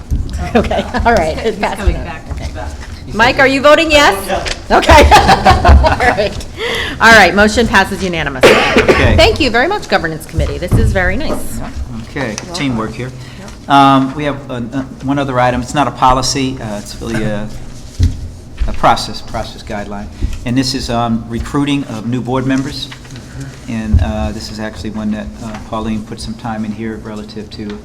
A: Okay, all right.
F: He's coming back to back.
A: Mike, are you voting yes? Okay. All right, motion passes unanimously.
D: Okay.
A: Thank you very much, Governance Committee. This is very nice.
D: Okay, teamwork here. We have one other item. It's not a policy. It's really a process guideline. And this is recruiting of new board members. And this is actually one that Pauline put some time in here relative to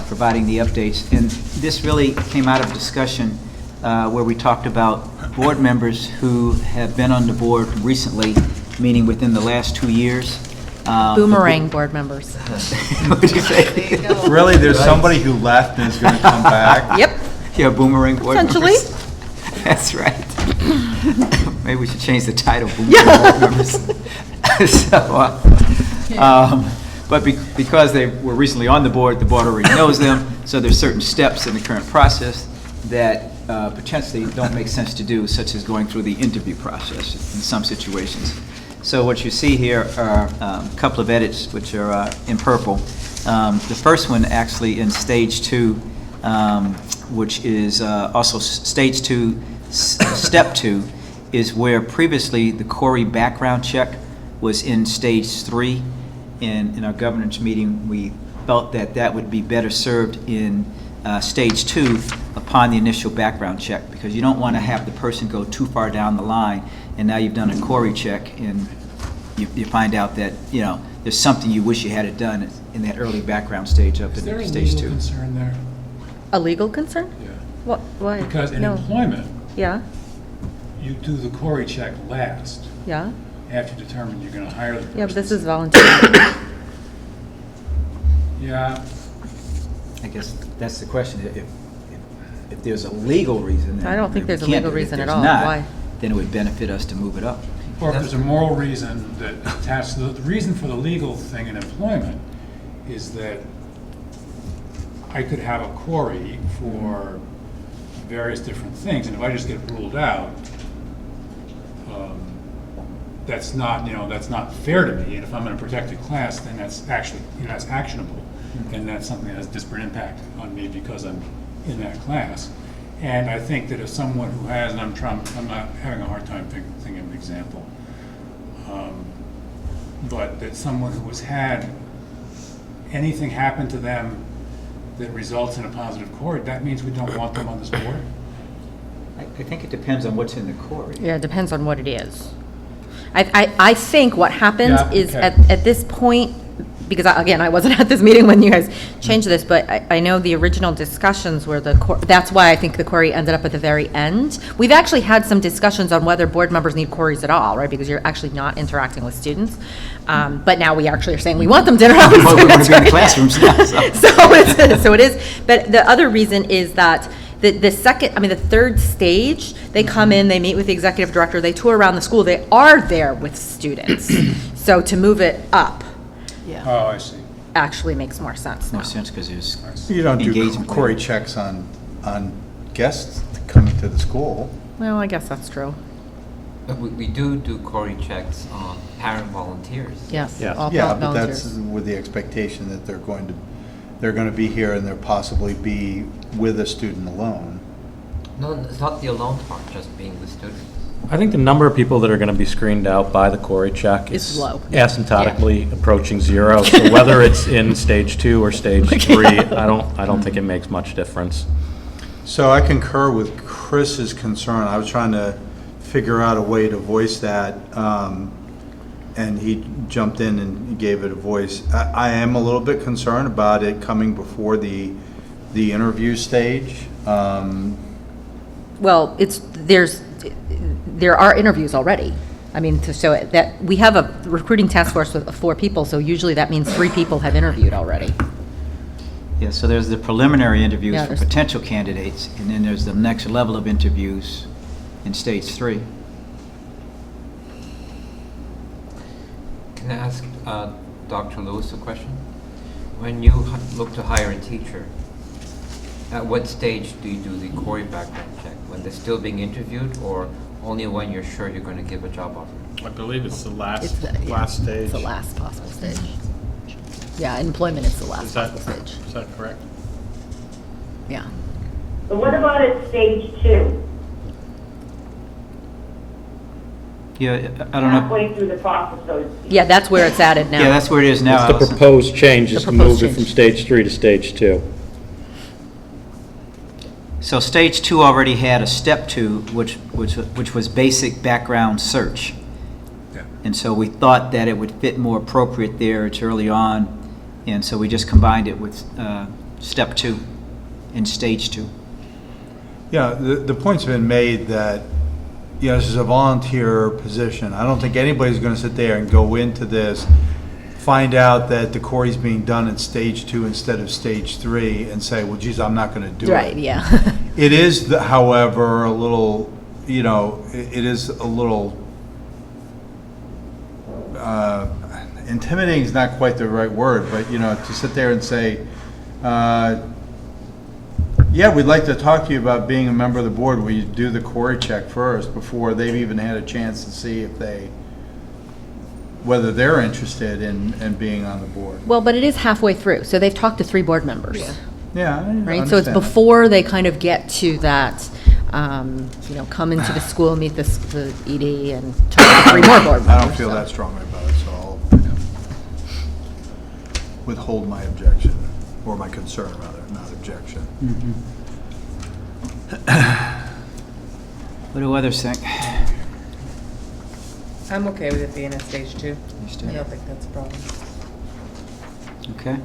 D: providing the updates. And this really came out of discussion where we talked about board members who have been on the board recently, meaning within the last 2 years.
A: Boomerang board members.
D: What did you say?
F: There you go.
L: Really, there's somebody who left and is going to come back?
A: Yep,
D: Yeah, boomerang board members.
A: essentially.
D: That's right. Maybe we should change the title, boomerang board members. So, But because they were recently on the board already knows them, so there's certain steps in the current process that potentially don't make sense to do, such as going through the interview process in some situations. So what you see here are a couple of edits, which are in purple. The first one actually in stage 2, which is also stage 2, step 2, is where previously the Corey background check was in stage 3. In our governance meeting, we felt that that would be better served in stage 2 upon the initial background check, because you don't want to have the person go too far down the line, and now you've done a Corey check, and you find out that, you know, there's something you wish you had it done in that early background stage up
H: Is
D: in
H: there a
D: stage
H: legal
D: 2.
H: concern there?
A: A legal concern?
H: Yeah.
A: What, why?
H: Because in
A: No.
H: employment,
A: Yeah,
H: you do the Corey check last,
A: yeah,
H: after you determine you're gonna hire the person.
A: yeah, but this is voluntary.
H: Yeah,
D: I guess that's the question. If there's a legal reason, then
A: I don't think
D: we
A: there's a
D: can't
A: legal
D: do it. If
A: reason at
D: there's
A: all.
D: not,
A: Why?
D: then it would benefit us to move it up.
H: or if there's a moral reason that attached to the reason for the legal thing in employment is that I could have a Corey for various different things, and if I just get ruled out, that's not, you know, that's not fair to me, and if I'm in a protected class, then that's actually, you know, that's actionable, and that's something that has disparate impact on me because I'm in that class. And I think that if someone who has, and I'm not having a hard time thinking of an example, but that someone who has had anything happen to them that results in a positive Corey, that means we don't want them on this board?
D: I think it depends on what's in the Corey.
A: Yeah, it depends on what it is. I think what happens
H: Yeah,
A: is
H: okay.
A: at this point, because again, I wasn't at this meeting when you guys changed this, but I know the original discussions were that's why I think the query ended up at the very end. We've actually had some discussions on whether board members need queries at all, right? Because you're actually not interacting with students. But now we actually are saying we want them to interact with
D: Well, we want
A: students.
D: to be in the
A: right?
D: classrooms now, so.
A: So it is, but the other reason is that the third stage, they come in, they meet with the executive director, they tour around the school, they are there with students. So to move it up
F: Yeah.
H: Oh, I see.
A: actually makes more sense now.
D: More sense because there's
L: You don't do
D: engagement.
L: Corey checks on guests coming to the school.
A: Well, I guess that's true.
E: But we do Corey checks on parent volunteers.
A: Yes,
B: Yes.
A: all
L: Yeah, but that's
A: volunteers.
L: with the expectation that they're going to be here and they'll possibly be with a student alone.
E: No, it's not the alone part, just being with students.
B: I think the number of people that are going to be screened out by the Corey check
A: Is
B: is
A: low.
B: asymptotically approaching 0. So whether it's in stage 2 or stage 3, I don't think it makes much difference.
L: So I concur with Chris's concern. I was trying to figure out a way to voice that, and he jumped in and gave it a voice. I am a little bit concerned about it coming before the interview stage.
A: Well, there are interviews already. I mean, that we have a recruiting task force with 4 people, so usually that means 3 people have interviewed already.
D: Yeah, so there's the preliminary interviews
A: Yeah,
D: for
A: there's-
D: potential candidates, and then there's the next level of interviews in stage 3.
E: Can I ask Dr. Lewis a question? When you look to hire a teacher, at what stage do you do the Corey background check? When they're still being interviewed, or only when you're sure you're going to give a job offer?
G: I believe it's the
K: It's the- yeah,
G: last stage.
K: It's the last possible stage. Yeah, employment is the
G: Is
K: last
G: that,
K: possible stage.
G: is that correct?
K: Yeah.
M: But what about at stage 2?
D: Yeah, I don't know.
M: Halfway through the process, so to speak.
A: Yeah, that's where it's added now.
D: Yeah, that's where it is now,
B: It's the
D: Allison.
B: proposed change is
A: The
B: to move
A: proposed
B: it from
A: change.
B: stage 3 to stage 2.
D: So stage 2 already had a step 2, which was basic background search.
H: Yeah.
D: And so we thought that it would fit more appropriate there, it's early on, and so we just combined it with step 2 in stage 2.
L: Yeah, the point's been made that, you know, this is a volunteer position. I don't think anybody's going to sit there and go into this, find out that the Corey's being done at stage 2 instead of stage 3, and say, well, geez, I'm not going to do it.
K: Right, yeah.
L: It is, however, a little, you know, it is a little, intimidating is not quite the right word, but, you know, to sit there and say, yeah, we'd like to talk to you about being a member of the board. Will you do the query check first before they've even had a chance to see whether they're interested in being on the board?
A: Well, but it is halfway through, so they've talked to 3 board members.
L: Yeah, I
A: Right, so it's
L: understand that.
A: before they kind of get to that, you know, come into the school, meet the ED, and talk to 3 more board members.
L: I don't feel
A: so.
L: that strongly about it, so I'll withhold my objection, or my concern, rather, not objection.
D: What do others think?
I: I'm okay with it being a stage 2.
D: Understood.
I: I don't think that's a problem.
D: Okay.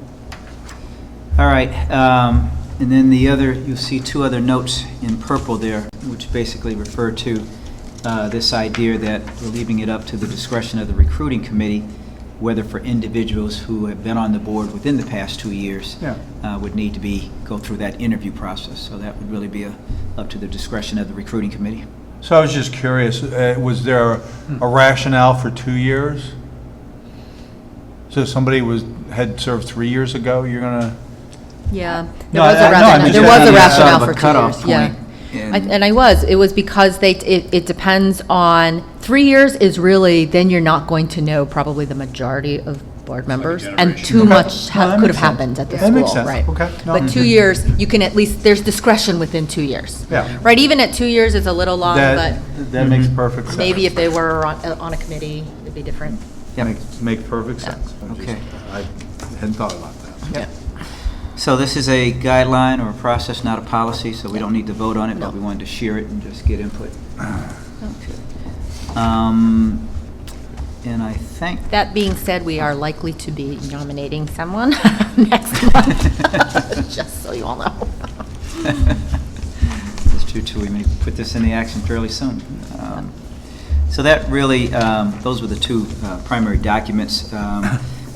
D: All right, and then you'll see 2 other notes in purple there, which basically refer to this idea that we're leaving it up to the discretion of the recruiting committee, whether for individuals who have been on the board within the past 2 years would need to go through that interview process. So that would really be up to the discretion of the recruiting committee.
L: So I was just curious, was there a rationale for 2 years? So somebody had served 3 years ago, you're gonna?
A: Yeah,
L: No, I know, I'm just
A: there was
L: saying
A: a
L: that's
A: rationale
D: sort of a
A: for 2
D: cutoff
A: years, yeah.
D: point,
A: It was because it depends on, 3 years is really, then you're not going to know probably the majority of board members, and
H: generation.
A: too
L: Okay.
A: much
L: No, that
A: could have
L: makes sense.
A: happened at the
L: That makes
A: school,
L: sense.
A: right?
L: Okay. No.
A: But 2 years, you can at least, there's discretion within 2 years.
L: Yeah.
A: Right, even at 2 years is a little long, but
L: That makes perfect sense.
A: maybe if they were on a committee, it'd be different.
L: Makes perfect sense.
D: Okay.
L: I hadn't thought about that.
D: Yep. So this is a guideline or a process, not a policy, so we don't need to vote on it, but we wanted to share it and just get input. Okay. And I think,
A: That being said, we are likely to be nominating someone next month, just so you all know.
D: that's true too, we may put this into action fairly soon. So that really, those were the 2 primary documents.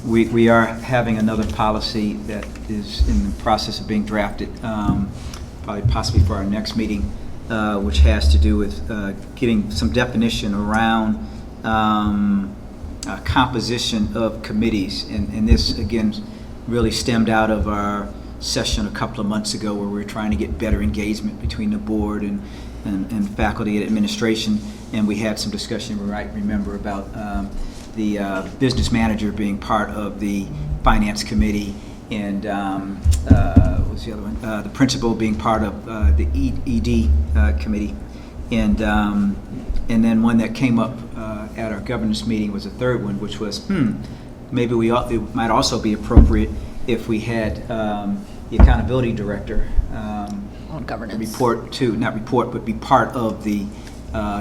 D: We are having another policy that is in the process of being drafted, probably possibly for our next meeting, which has to do with getting some definition around composition of committees. And this, again, really stemmed out of our session a couple of months ago where we were trying to get better engagement between the board and faculty and administration. And we had some discussion, you might remember, about the business manager being part of the finance committee, and what was the other one? The principal being part of the ED committee, and then one that came up at our governance meeting was a third one, which was maybe it might also be appropriate if we had the accountability director
A: On governance.
D: not report, but be part of the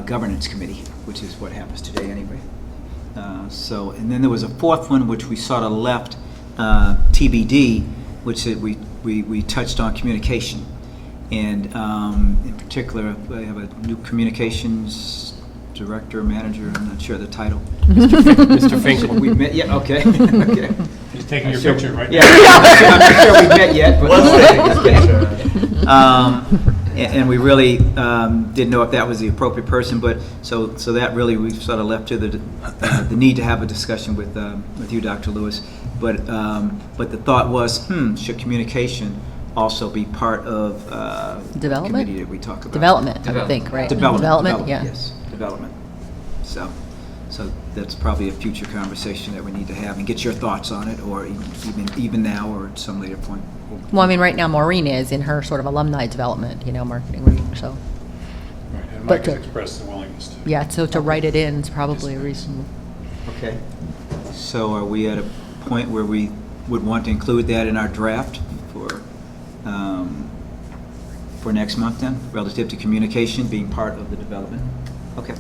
D: governance committee, which is what happens today anyway. And then there was a 4th one, which we sort of left TBD, which we touched on communication. And in particular, I have a new communications director, manager, I'm not sure the title.
G: Mr. Finkel.
D: We met, yeah, okay. Okay.
H: He's taking your picture right
D: Yeah,
H: now.
D: I'm not sure we've met yet, but. And we really didn't know if that was the appropriate person, but so that really we sort of left to the need to have a discussion with you, Dr. Lewis. But the thought was, should communication also be part of the
A: Development?
D: committee that we talk about?
A: Development, I think, right?
D: Development,
A: yeah.
D: yes, development. So that's probably a future conversation that we need to have, and get your thoughts on it, or even now or at some later point.
A: Well, I mean, right now Maureen is in her sort of alumni development, marketing, so,
H: Right, and
A: But
H: Mike has
A: to-
H: expressed the willingness to.
A: yeah, so to write it in is probably reasonable.
D: Okay. So are we at a point where we would want to include that in our draft for next month then, relative to communication being part of the development? Okay.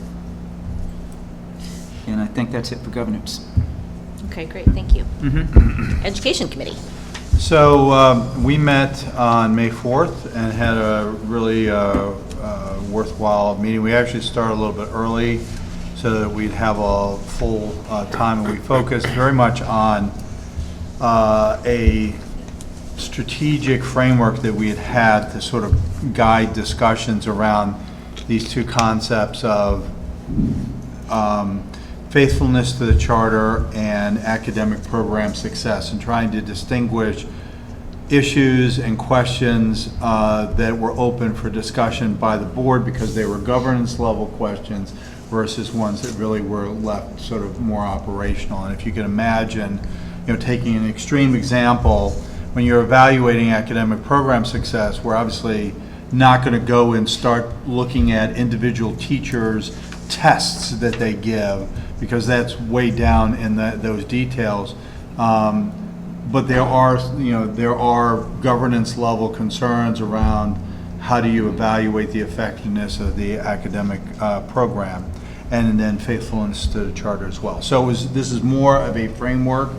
D: And I think that's it for governance.
A: Okay, great, thank you. Education Committee.
L: So we met on May 4th and had a really worthwhile meeting. We actually started a little bit early so that we'd have a full time, and we focused very much on a strategic framework that we had to sort of guide discussions around these 2 concepts of faithfulness to the charter and academic program success, and trying to distinguish issues and questions that were open for discussion by the board because they were governance level questions versus ones that really were left sort of more operational. And if you can imagine, taking an extreme example, when you're evaluating academic program success, we're obviously not going to go and start looking at individual teachers' tests that they give, because that's way down in those details. But there are governance level concerns around how do you evaluate the effectiveness of the academic program, and then faithfulness to the charter as well. So this is more of a framework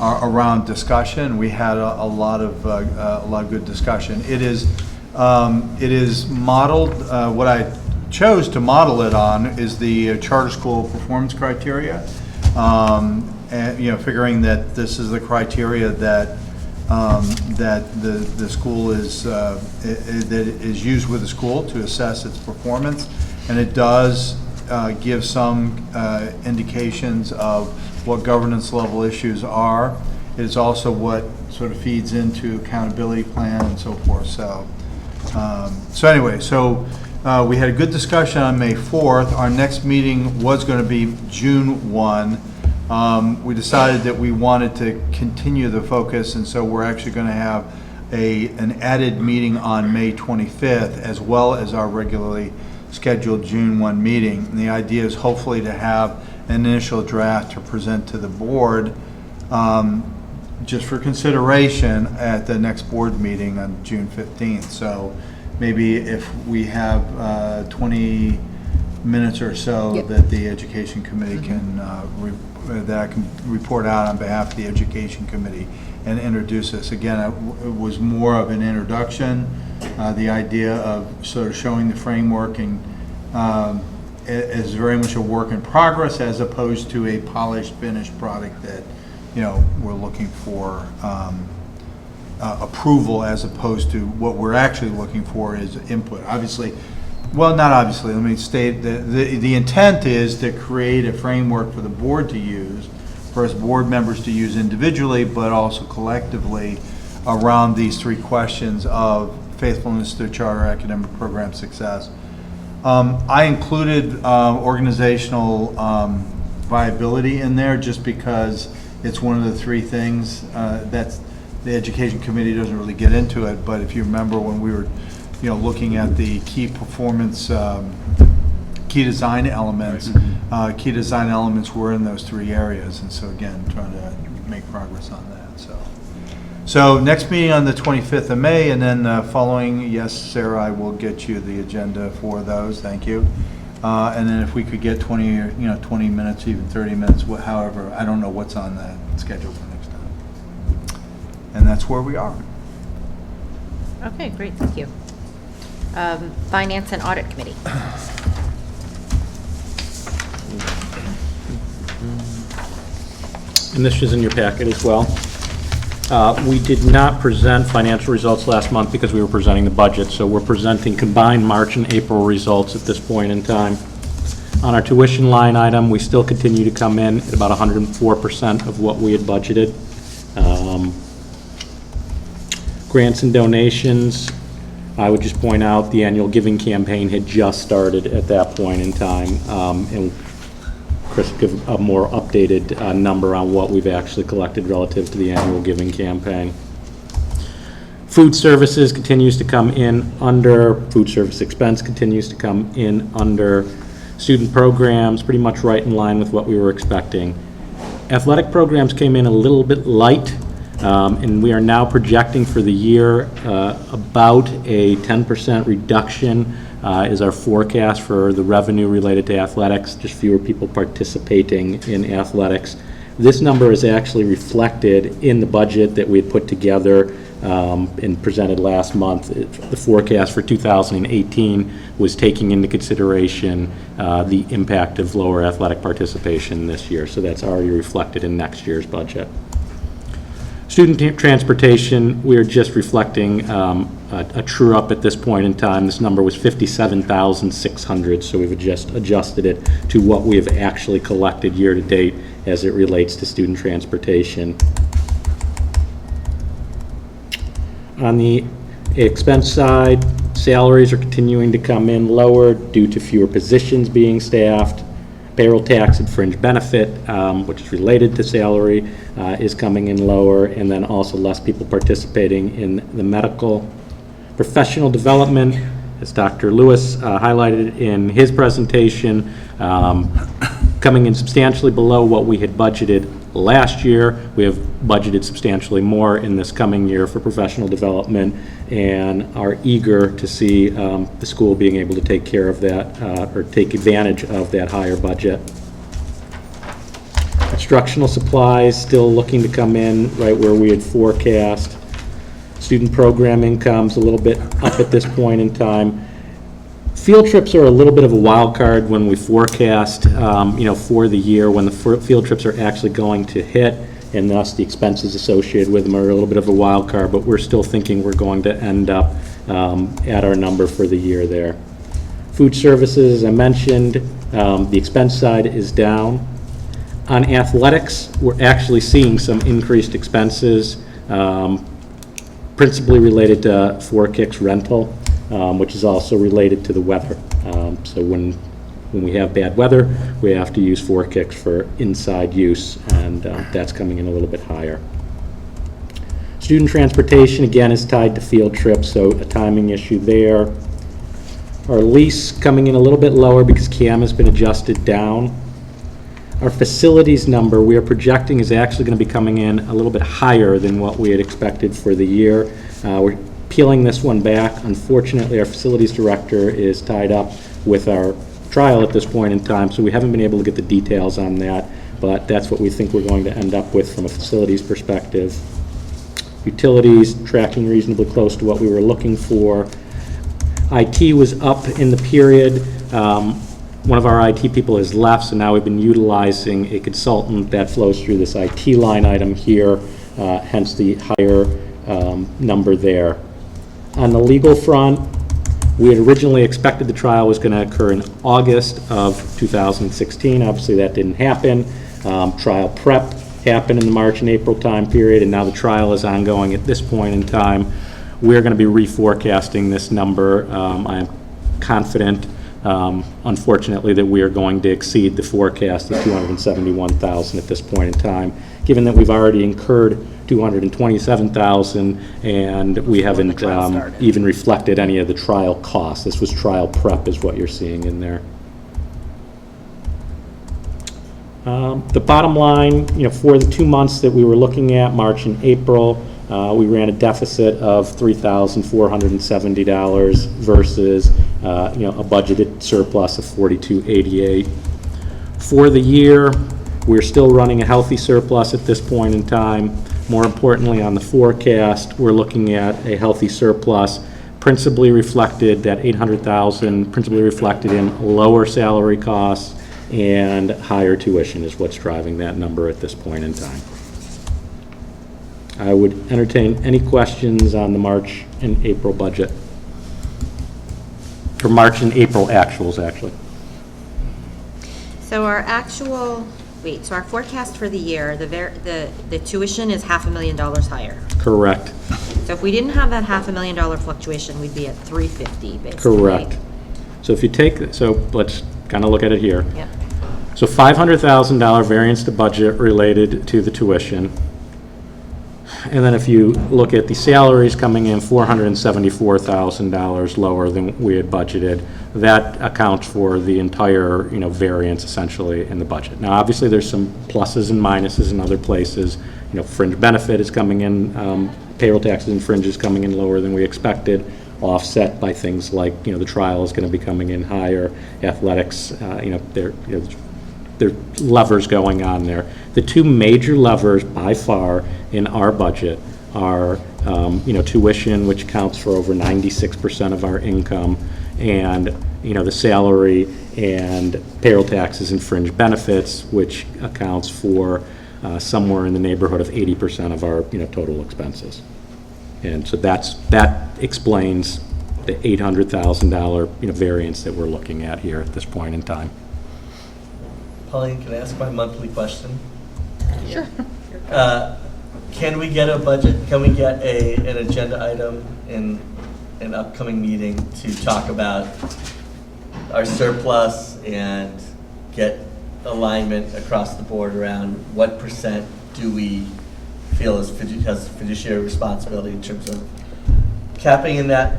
L: around discussion. We had a lot of good discussion. It is modeled. What I chose to model it on is the charter school performance criteria. And, figuring that this is the criteria that the school is that is used with the school to assess its performance, and it does give some indications of what governance level issues are. It is also what sort of feeds into accountability plan and so forth. So anyway, we had a good discussion on May 4th. Our next meeting was going to be June 1. We decided that we wanted to continue the focus, and so we're actually going to have an added meeting on May 25th, as well as our regularly scheduled June 1 meeting. And the idea is hopefully to have an initial draft to present to the board just for consideration at the next board meeting on June 15th. So maybe if we have 20 minutes or so that the Education Committee can that I can report out on behalf of the Education Committee and introduce this. Again, it was more of an introduction, the idea of sort of showing the framework and is very much a work in progress as opposed to a polished, finished product that, we're looking for approval, as opposed to what we're actually looking for is input. Obviously, well, not obviously, let me state that the intent is to create a framework for the board to use, for us board members to use individually, but also collectively around these three questions of faithfulness to charter, academic program success. I included organizational viability in there just because it's one of the three things that's the Education Committee doesn't really get into it, but if you remember when we were looking at the key performance, key design elements, key design elements were in those three areas, and so again, trying to make progress on that. So next meeting on the 25th of May, and then following, yes, Sarah, I will get you the agenda for those. Thank you. And then if we could get 20 or 20 minutes, even 30 minutes, however, I don't know what's on the schedule for next time. And that's where we are.
A: Okay, great, thank you. Finance and Audit Committee.
B: And this is in your packet as well. We did not present financial results last month because we were presenting the budget, so we're presenting combined March and April results at this point in time. On our tuition line item, we still continue to come in at about 104% of what we had budgeted. Grants and donations, I would just point out the annual giving campaign had just started at that point in time, and Chris will give a more updated number on what we've actually collected relative to the annual giving campaign. Food services continues to come in under, food service expense continues to come in under. Student programs, pretty much right in line with what we were expecting. Athletic programs came in a little bit light, and we are now projecting for the year about a 10% reduction is our forecast for the revenue related to athletics, just fewer people participating in athletics. This number is actually reflected in the budget that we had put together and presented last month. The forecast for 2018 was taking into consideration the impact of lower athletic participation this year, so that's already reflected in next year's budget. Student transportation, we are just reflecting a true up at this point in time. This number was $57,600, so we've just adjusted it to what we have actually collected year to date as it relates to student transportation. On the expense side, salaries are continuing to come in lower due to fewer positions being staffed. Payroll tax and fringe benefit, which is related to salary, is coming in lower, and then also less people participating in the medical. Professional development, as Dr. Lewis highlighted in his presentation, coming in substantially below what we had budgeted last year. We have budgeted substantially more in this coming year for professional development, and are eager to see the school being able to take care of that, or take advantage of that higher budget. Instructional supplies still looking to come in right where we had forecast. Student program income's a little bit up at this point in time. Field trips are a little bit of a wild card when we forecast, for the year, when the field trips are actually going to hit, and thus the expenses associated with them are a little bit of a wild card, but we're still thinking we're going to end up at our number for the year there. Food services, as I mentioned, the expense side is down. On athletics, we're actually seeing some increased expenses, principally related to Four Kicks rental, which is also related to the weather. So when we have bad weather, we have to use Four Kicks for inside use, and that's coming in a little bit higher. Student transportation, again, is tied to field trips, so a timing issue there. Our lease coming in a little bit lower because CAM has been adjusted down. Our facilities number we are projecting is actually going to be coming in a little bit higher than what we had expected for the year. We're peeling this one back. Unfortunately, our facilities director is tied up with our trial at this point in time, so we haven't been able to get the details on that, but that's what we think we're going to end up with from a facilities perspective. Utilities tracking reasonably close to what we were looking for. IT was up in the period. One of our IT people has left, so now we've been utilizing a consultant that flows through this IT line item here, hence the higher number there. On the legal front, we had originally expected the trial was going to occur in August of 2016. Obviously, that didn't happen. Trial prep happened in the March and April time period, and now the trial is ongoing at this point in time. We're going to be reforecasting this number. I am confident, unfortunately, that we are going to exceed the forecast of $271,000 at this point in time, given that we've already incurred $227,000, and we haven't even reflected any of the trial costs. This was trial prep is what you're seeing in there. The bottom line, for the 2 months that we were looking at, March and April, we ran a deficit of $3,470 versus a budgeted surplus of $4,288. For the year, we're still running a healthy surplus at this point in time. More importantly, on the forecast, we're looking at a healthy surplus, principally reflected, that $800,000 principally reflected in lower salary costs and higher tuition is what's driving that number at this point in time. I would entertain any questions on the March and April budget. For March and April actuals, actually.
N: So our our forecast for the year, the tuition is $500,000 higher.
B: Correct.
N: So if we didn't have that $500,000 fluctuation, we'd be at $350,000 basically.
B: Correct. So if you take, so let's kind of look at it here.
N: Yep.
B: So $500,000 variance to budget related to the tuition. And then if you look at the salaries coming in $474,000 lower than we had budgeted, that accounts for the entire, variance essentially in the budget. Now, obviously, there's some pluses and minuses in other places. Fringe benefit is coming in, payroll taxes and fringe is coming in lower than we expected, offset by things like, the trial is going to be coming in higher, athletics, there are levers going on there. The two major levers by far in our budget are, tuition, which accounts for over 96% of our income, and, the salary and payroll taxes and fringe benefits, which accounts for somewhere in the neighborhood of 80% of our, total expenses. And so that explains the $800,000, variance that we're looking at here at this point in time.
J: Pauline, can I ask my monthly question?
A: Sure.
J: Can we get a budget, can we get an agenda item in an upcoming meeting to talk about our surplus and get alignment across the board around what percent do we feel has fiduciary responsibility in terms of capping in that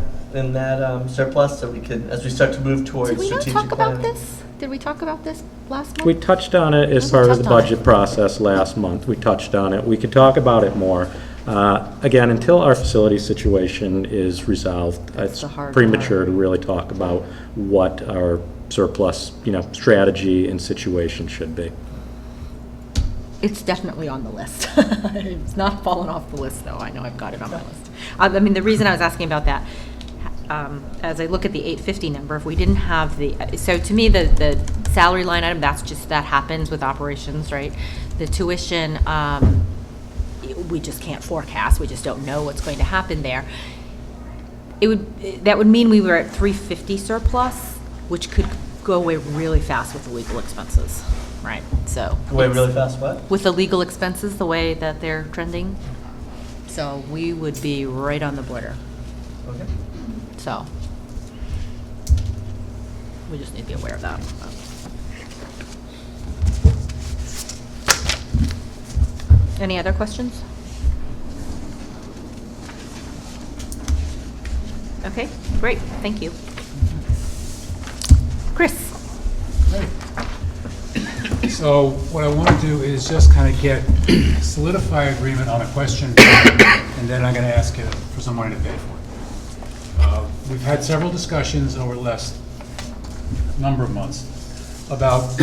J: surplus, so we could, as we start to move towards
A: Did we not
J: strategic
A: talk about
J: planning?
A: this? Did we talk about this last month?
B: We touched on it as
A: We
B: part of the
A: touched on it.
B: budget process last month. We touched on it. We could talk about it more. Again, until our facility situation is resolved,
A: That's
B: it's
A: the hard
B: premature
A: part.
B: to really talk about what our surplus, strategy and situation should be.
K: It's definitely on the list. It's not fallen off the list, though. I know I've got it on my list.
A: I mean, the reason I was asking about that, as I look at the 850 number, if we didn't have so to me, the salary line item, that happens with operations, right? The tuition, we just can't forecast. We just don't know what's going to happen there. That would mean we were at 350 surplus, which could go away really fast with the legal expenses, right? So.
J: Way really fast, what?
A: With the legal expenses, the way that they're trending. So we would be right on the border.
J: Okay.
A: So we just need to be aware of that. Any other questions? Okay, great, thank you. Chris?
H: So what I want to do is just kind of get solidify agreement on a question, and then I'm going to ask you for some money to pay for it. We've had several discussions over the last number of months about,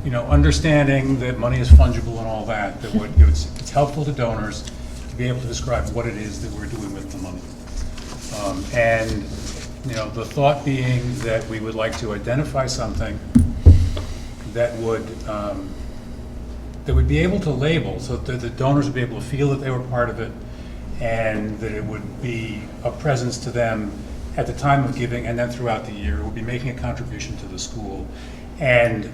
H: understanding that money is fungible and all that, it's helpful to donors to be able to describe what it is that we're doing with the money. And the thought being that we would like to identify something that would be able to label, so that the donors would be able to feel that they were part of it, and that it would be a presence to them at the time of giving, and then throughout the year. It would be making a contribution to the school, and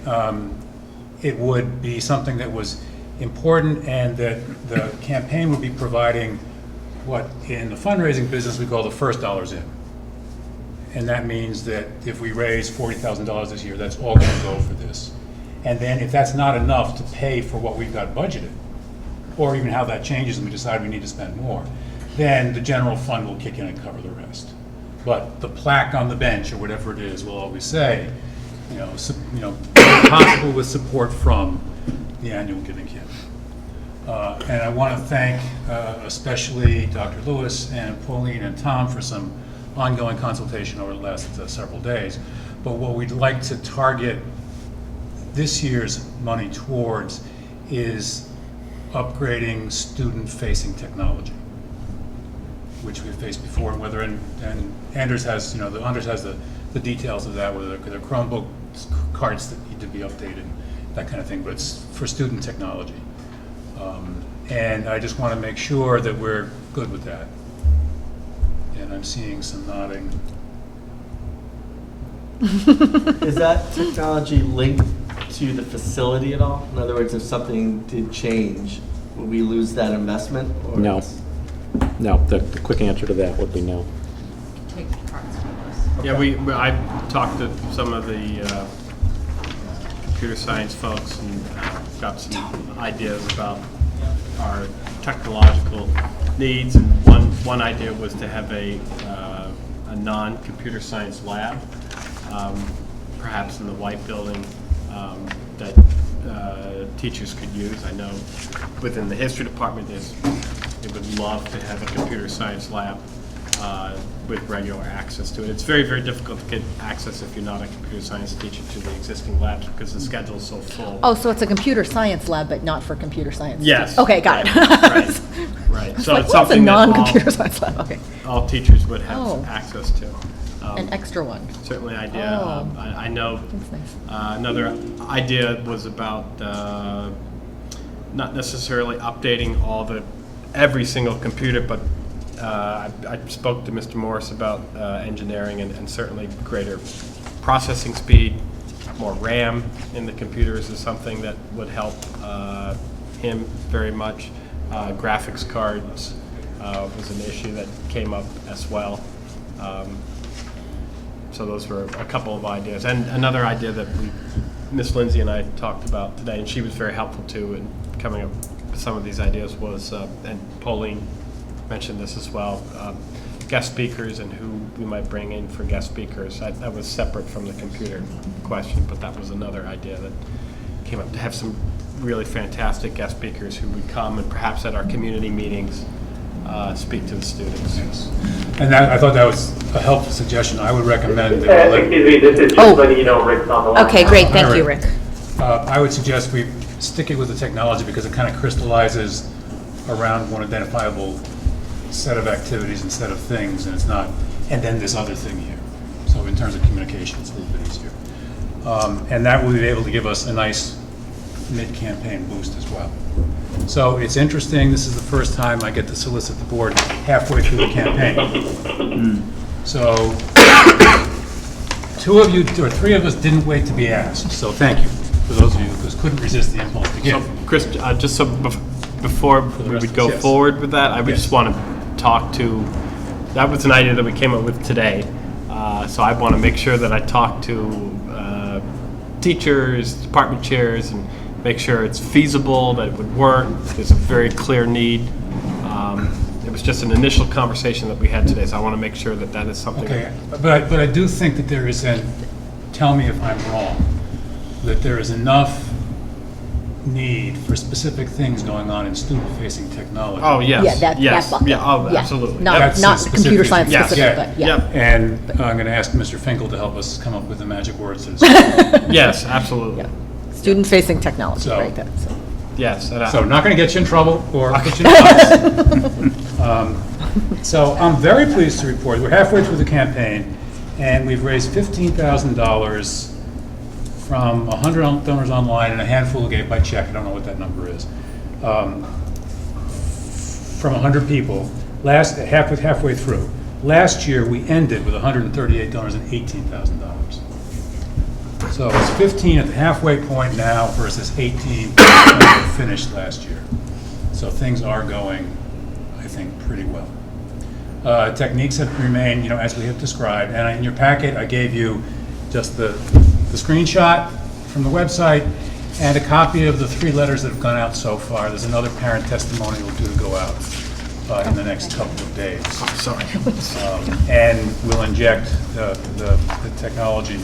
H: it would be something that was important, and that the campaign would be providing what in the fundraising business we call the first dollars in. And that means that if we raise $40,000 this year, that's all going to go for this. And then if that's not enough to pay for what we've got budgeted, or even how that changes and we decide we need to spend more, then the general fund will kick in and cover the rest. But the plaque on the bench, or whatever it is, will always say, possible with support from the annual giving campaign. And I want to thank especially Dr. Lewis and Pauline and Tom for some ongoing consultation over the last several days. But what we'd like to target this year's money towards is upgrading student-facing technology, which we've faced before, and Anders has, Anders has the details of that, whether they're Chromebook cards that need to be updated, that kind of thing, but it's for student technology. And I just want to make sure that we're good with that. And I'm seeing some nodding.
J: Is that technology linked to the facility at all? In other words, if something did change, would we lose that investment? Or
B: No. No, the quick answer to that would be no.
C: Take cards from us.
G: Yeah, I talked to some of the computer science folks and got some ideas about our technological needs, and one idea was to have a non-computer science lab, perhaps in the White Building, that teachers could use. I know within the history department they would love to have a computer science lab with regular access to it. It's very, very difficult to get access if you're not a computer science teacher to the existing labs because the schedule is so full.
K: Oh, so it's a computer science lab, but not for computer science?
G: Yes.
K: Okay, got it.
G: Right. So
K: Like,
G: it's
K: what's a
G: something that
K: non-computer science lab? Okay.
G: all teachers would have
K: Oh.
G: access to.
K: An extra one.
G: Certainly an idea.
K: Oh.
G: I know
K: That's nice.
G: another idea was about not necessarily updating every single computer, but I spoke to Mr. Morris about engineering and certainly greater processing speed, more RAM in the computers is something that would help him very much. Graphics cards was an issue that came up as well. So those were a couple of ideas. And another idea that Miss Lindsay and I talked about today, and she was very helpful too in coming up with some of these ideas, was, and Pauline mentioned this as well, guest speakers and who we might bring in for guest speakers. That was separate from the computer question, but that was another idea that came up, to have some really fantastic guest speakers who would come and perhaps at our community meetings speak to the students.
H: Yes. And I thought that was a helpful suggestion. I would recommend that
O: Excuse me, this is just letting you know Rick's on the line.
A: Okay, great, thank you, Rick.
H: I would suggest we stick it with the technology because it kind of crystallizes around one identifiable set of activities and set of things, and it's not, and then this other thing here. So in terms of communication, it's a little bit easier. And that will be able to give us a nice mid-campaign boost as well. So it's interesting, this is the first time I get to solicit the board halfway through the campaign. So 2 of you, or 3 of us didn't wait to be asked, so thank you for those of you who couldn't resist the impulse to give.
G: So, Chris, just so before we would go forward with that, I would just want to talk to, that was an idea that we came up with today. So I want to make sure that I talk to teachers, department chairs, and make sure it's feasible, that it would work. There's a very clear need. It was just an initial conversation that we had today, so I want to make sure that that is something.
H: Okay, but I do think that there is tell me if I'm wrong, that there is enough need for specific things going on in student-facing technology.
G: Oh, yes.
K: Yeah, that bucket.
G: Yeah, oh,
K: Yeah.
G: absolutely.
K: Not
H: That's
K: not
H: the
K: computer
H: specific-
K: science
G: Yes.
K: specific,
H: Yeah.
K: but yeah.
G: Yep.
H: And I'm going to ask Mr. Finkel to help us come up with the magic words to describe.
G: Yes, absolutely.
K: Yeah. Student-facing technology,
H: So-
K: right, that's,
G: Yes. and
H: So not going to get you in trouble or put you in a box. So I'm very pleased to report, we're halfway through the campaign, and we've raised $15,000 from 100 donors online and a handful who gave by check. I don't know what that number is. From 100 people, halfway through. Last year, we ended with 138 donors and $18,000. So it's 15 at the halfway point now versus 18 when we finished last year. So things are going, I think, pretty well. Techniques have remained, as we have described, and in your packet, I gave you just the screenshot from the website and a copy of the 3 letters that have gone out so far. There's another parent testimonial due to go out in the next couple of days.
G: Sorry.
H: And we'll inject the technology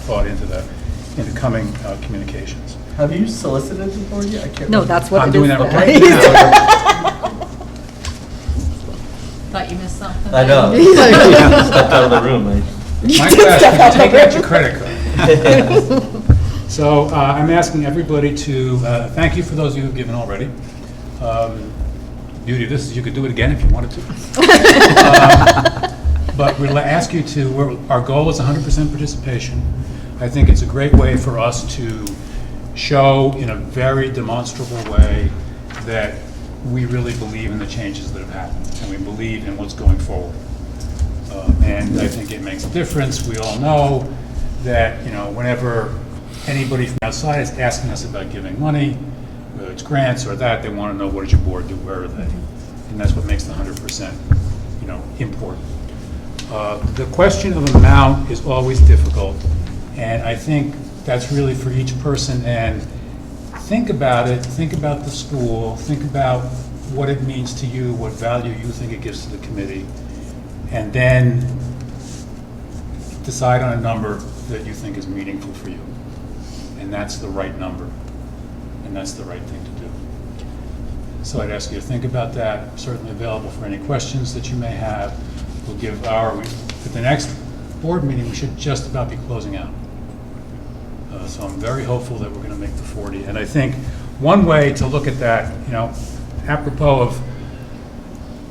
H: thought into coming communications.
J: Have you solicited the board yet? I can't
K: no,
J: remember.
K: that's what
H: I'm
K: it
H: doing
K: is.
H: that right now.
F: Thought you missed something?
J: I know. I stepped out of the room.
H: My question, take out your credit card. So I'm asking everybody to, thank you for those of you who've given already. Beauty of this is you could do it again if you wanted to. But we'll ask you to, our goal is 100% participation. I think it's a great way for us to show in a very demonstrable way that we really believe in the changes that have happened, and we believe in what's going forward. And I think it makes a difference. We all know that, whenever anybody from outside is asking us about giving money, whether it's grants or that, they want to know, what does your board do, where are they? And that's what makes the 100%, important. The question of amount is always difficult, and I think that's really for each person. And think about it, think about the school, think about what it means to you, what value you think it gives to the committee, and then decide on a number that you think is meaningful for you. And that's the right number, and that's the right thing to do. So I'd ask you to think about that. Certainly available for any questions that you may have. We'll give at the next board meeting, we should just about be closing out. So I'm very hopeful that we're going to make the 40. And I think one way to look at that, apropos of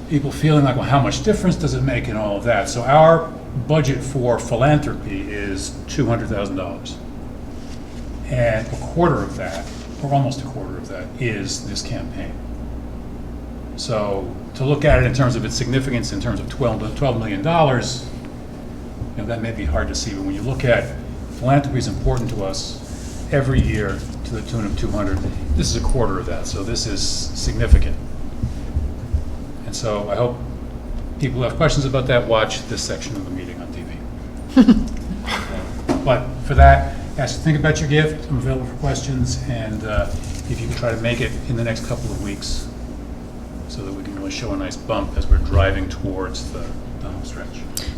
H: people feeling like, well, how much difference does it make in all of that? So our budget for philanthropy is $200,000. And a quarter of that or almost a quarter of that, is this campaign. So to look at it in terms of its significance, in terms of $12 million, that may be hard to see, but when you look at philanthropy is important to us every year to the tune of 200. This is a quarter of that, so this is significant. And so I hope people who have questions about that watch this section of the meeting on TV. But for that, think about your gift. I'm available for questions, and if you can try to make it in the next couple of weeks so that we can really show a nice bump as we're driving towards the home stretch.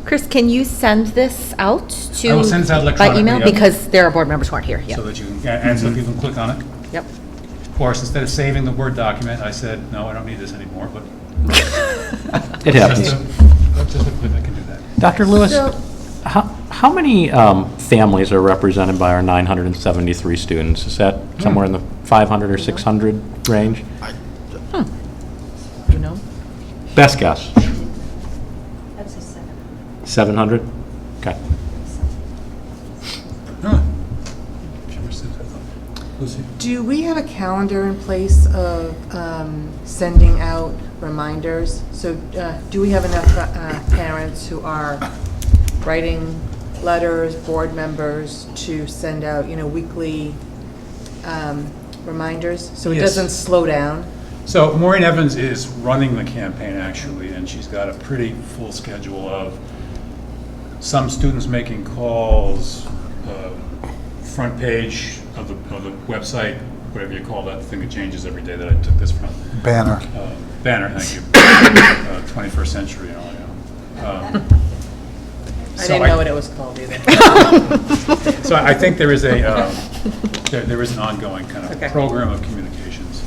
A: Chris, can you send this out to?
H: I will send this out
A: by
H: electronically,
A: email?
H: yep.
A: Because there are board members who aren't here yet.
H: So that you can, and so people can click on it.
A: Yep.
H: Of course, instead of saving the Word document, I said, no, I don't need this anymore, but.
B: It happens.
H: Just a click, I can do that.
B: Dr. Lewis, how many families are represented by our 973 students? Is that somewhere in the 500 or 600 range?
A: You know?
B: Best guess.
C: I'd say
B: 700? Okay.
H: Huh. Lucy?
I: Do we have a calendar in place of sending out reminders? So do we have enough parents who are writing letters, board members, to send out, weekly reminders? So it
H: Yes.
I: doesn't slow down?
H: So Maureen Evans is running the campaign, actually, and she's got a pretty full schedule of some students making calls, front page of the website, whatever you call that thing that changes every day that I took this from.
L: Banner.
H: Banner, thank you. 21st century,
I: I didn't know what it was called either.
H: So I think there is there is an ongoing kind of
I: Okay.
H: program of communications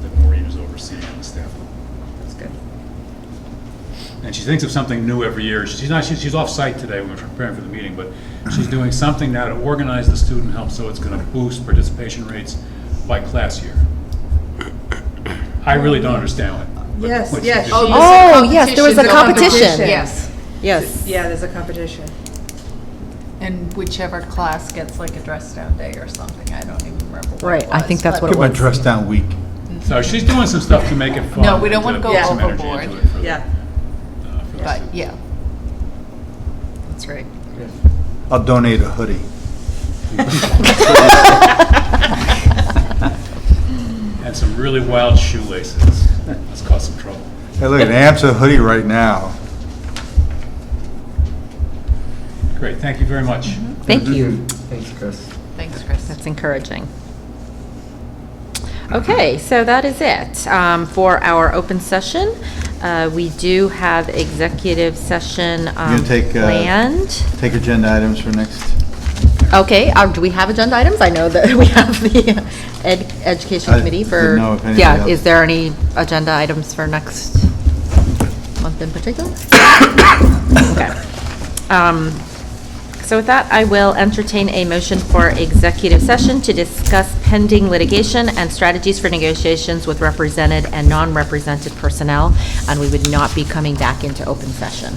H: that Maureen is overseeing on the staff level.
I: That's good.
H: And she thinks of something new every year. She's off site today when we're preparing for the meeting, but she's doing something now to organize the student help so it's going to boost participation rates by class year. I really don't understand what
I: Yes,
H: what she
I: yes.
H: did.
A: Oh, yes, there was a competition.
F: Yes.
A: Yes.
I: Yeah, there's a competition.
F: And whichever class gets like a dress down day or something, I don't even remember what
A: Right,
F: it
A: I think
F: was,
A: that's
F: but-
A: what it
L: Give my
A: was.
L: dress down week.
H: So she's doing some stuff to make it fun.
F: No, we don't
H: and
F: wanna go
H: put some energy
F: overboard.
H: into it for the-
I: Yeah.
H: for the
F: But,
H: students.
F: yeah. That's right.
L: I'll donate a hoodie.
H: And some really wild shoelaces. Let's cause some trouble.
L: Hey, look, an AMSA hoodie right now.
H: Great, thank you very much.
A: Thank you.
J: Thanks, Chris.
F: Thanks, Chris.
A: That's encouraging. Okay, so that is it for our open session. We do have executive session
L: gonna take,
A: planned.
L: Take agenda items for next.
A: Okay, do we have agenda items? I know that we have the Education
L: I
A: Committee for.
L: didn't know if anybody
A: Yeah,
L: else-
A: is there any agenda items for next month in particular? Okay. So with that, I will entertain a motion for executive session to discuss pending litigation and strategies for negotiations with represented and non-represented personnel, and we would not be coming back into open session.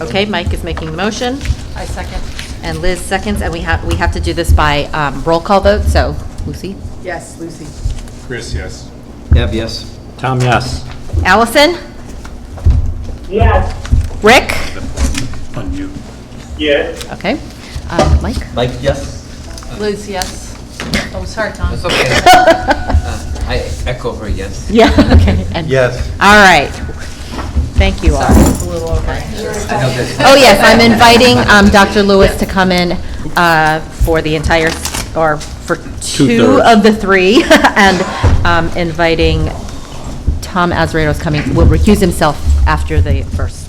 A: Okay, Mike is making the motion,
F: I second.
A: and Liz seconds, and we have to do this by roll call vote, so Lucy?
I: Yes, Lucy.
H: Chris, yes.
D: Deb, yes.
B: Tom, yes.
A: Allison?
M: Yes.
A: Rick?
H: Unmute.
O: Yes.
A: Okay. Mike?
J: Mike, yes?
F: Liz, yes. Oh, sorry, Tom.
E: It's okay. I echo her yes.
A: Yeah, okay. And-
L: Yes.
A: All right. Thank you all.
E: I know this.
A: Oh, yes, I'm inviting Dr. Lewis to come in for the entire, or for two
B: Two-thirds.
A: of the three, and inviting Tom Azaredo's coming, will recuse himself after the first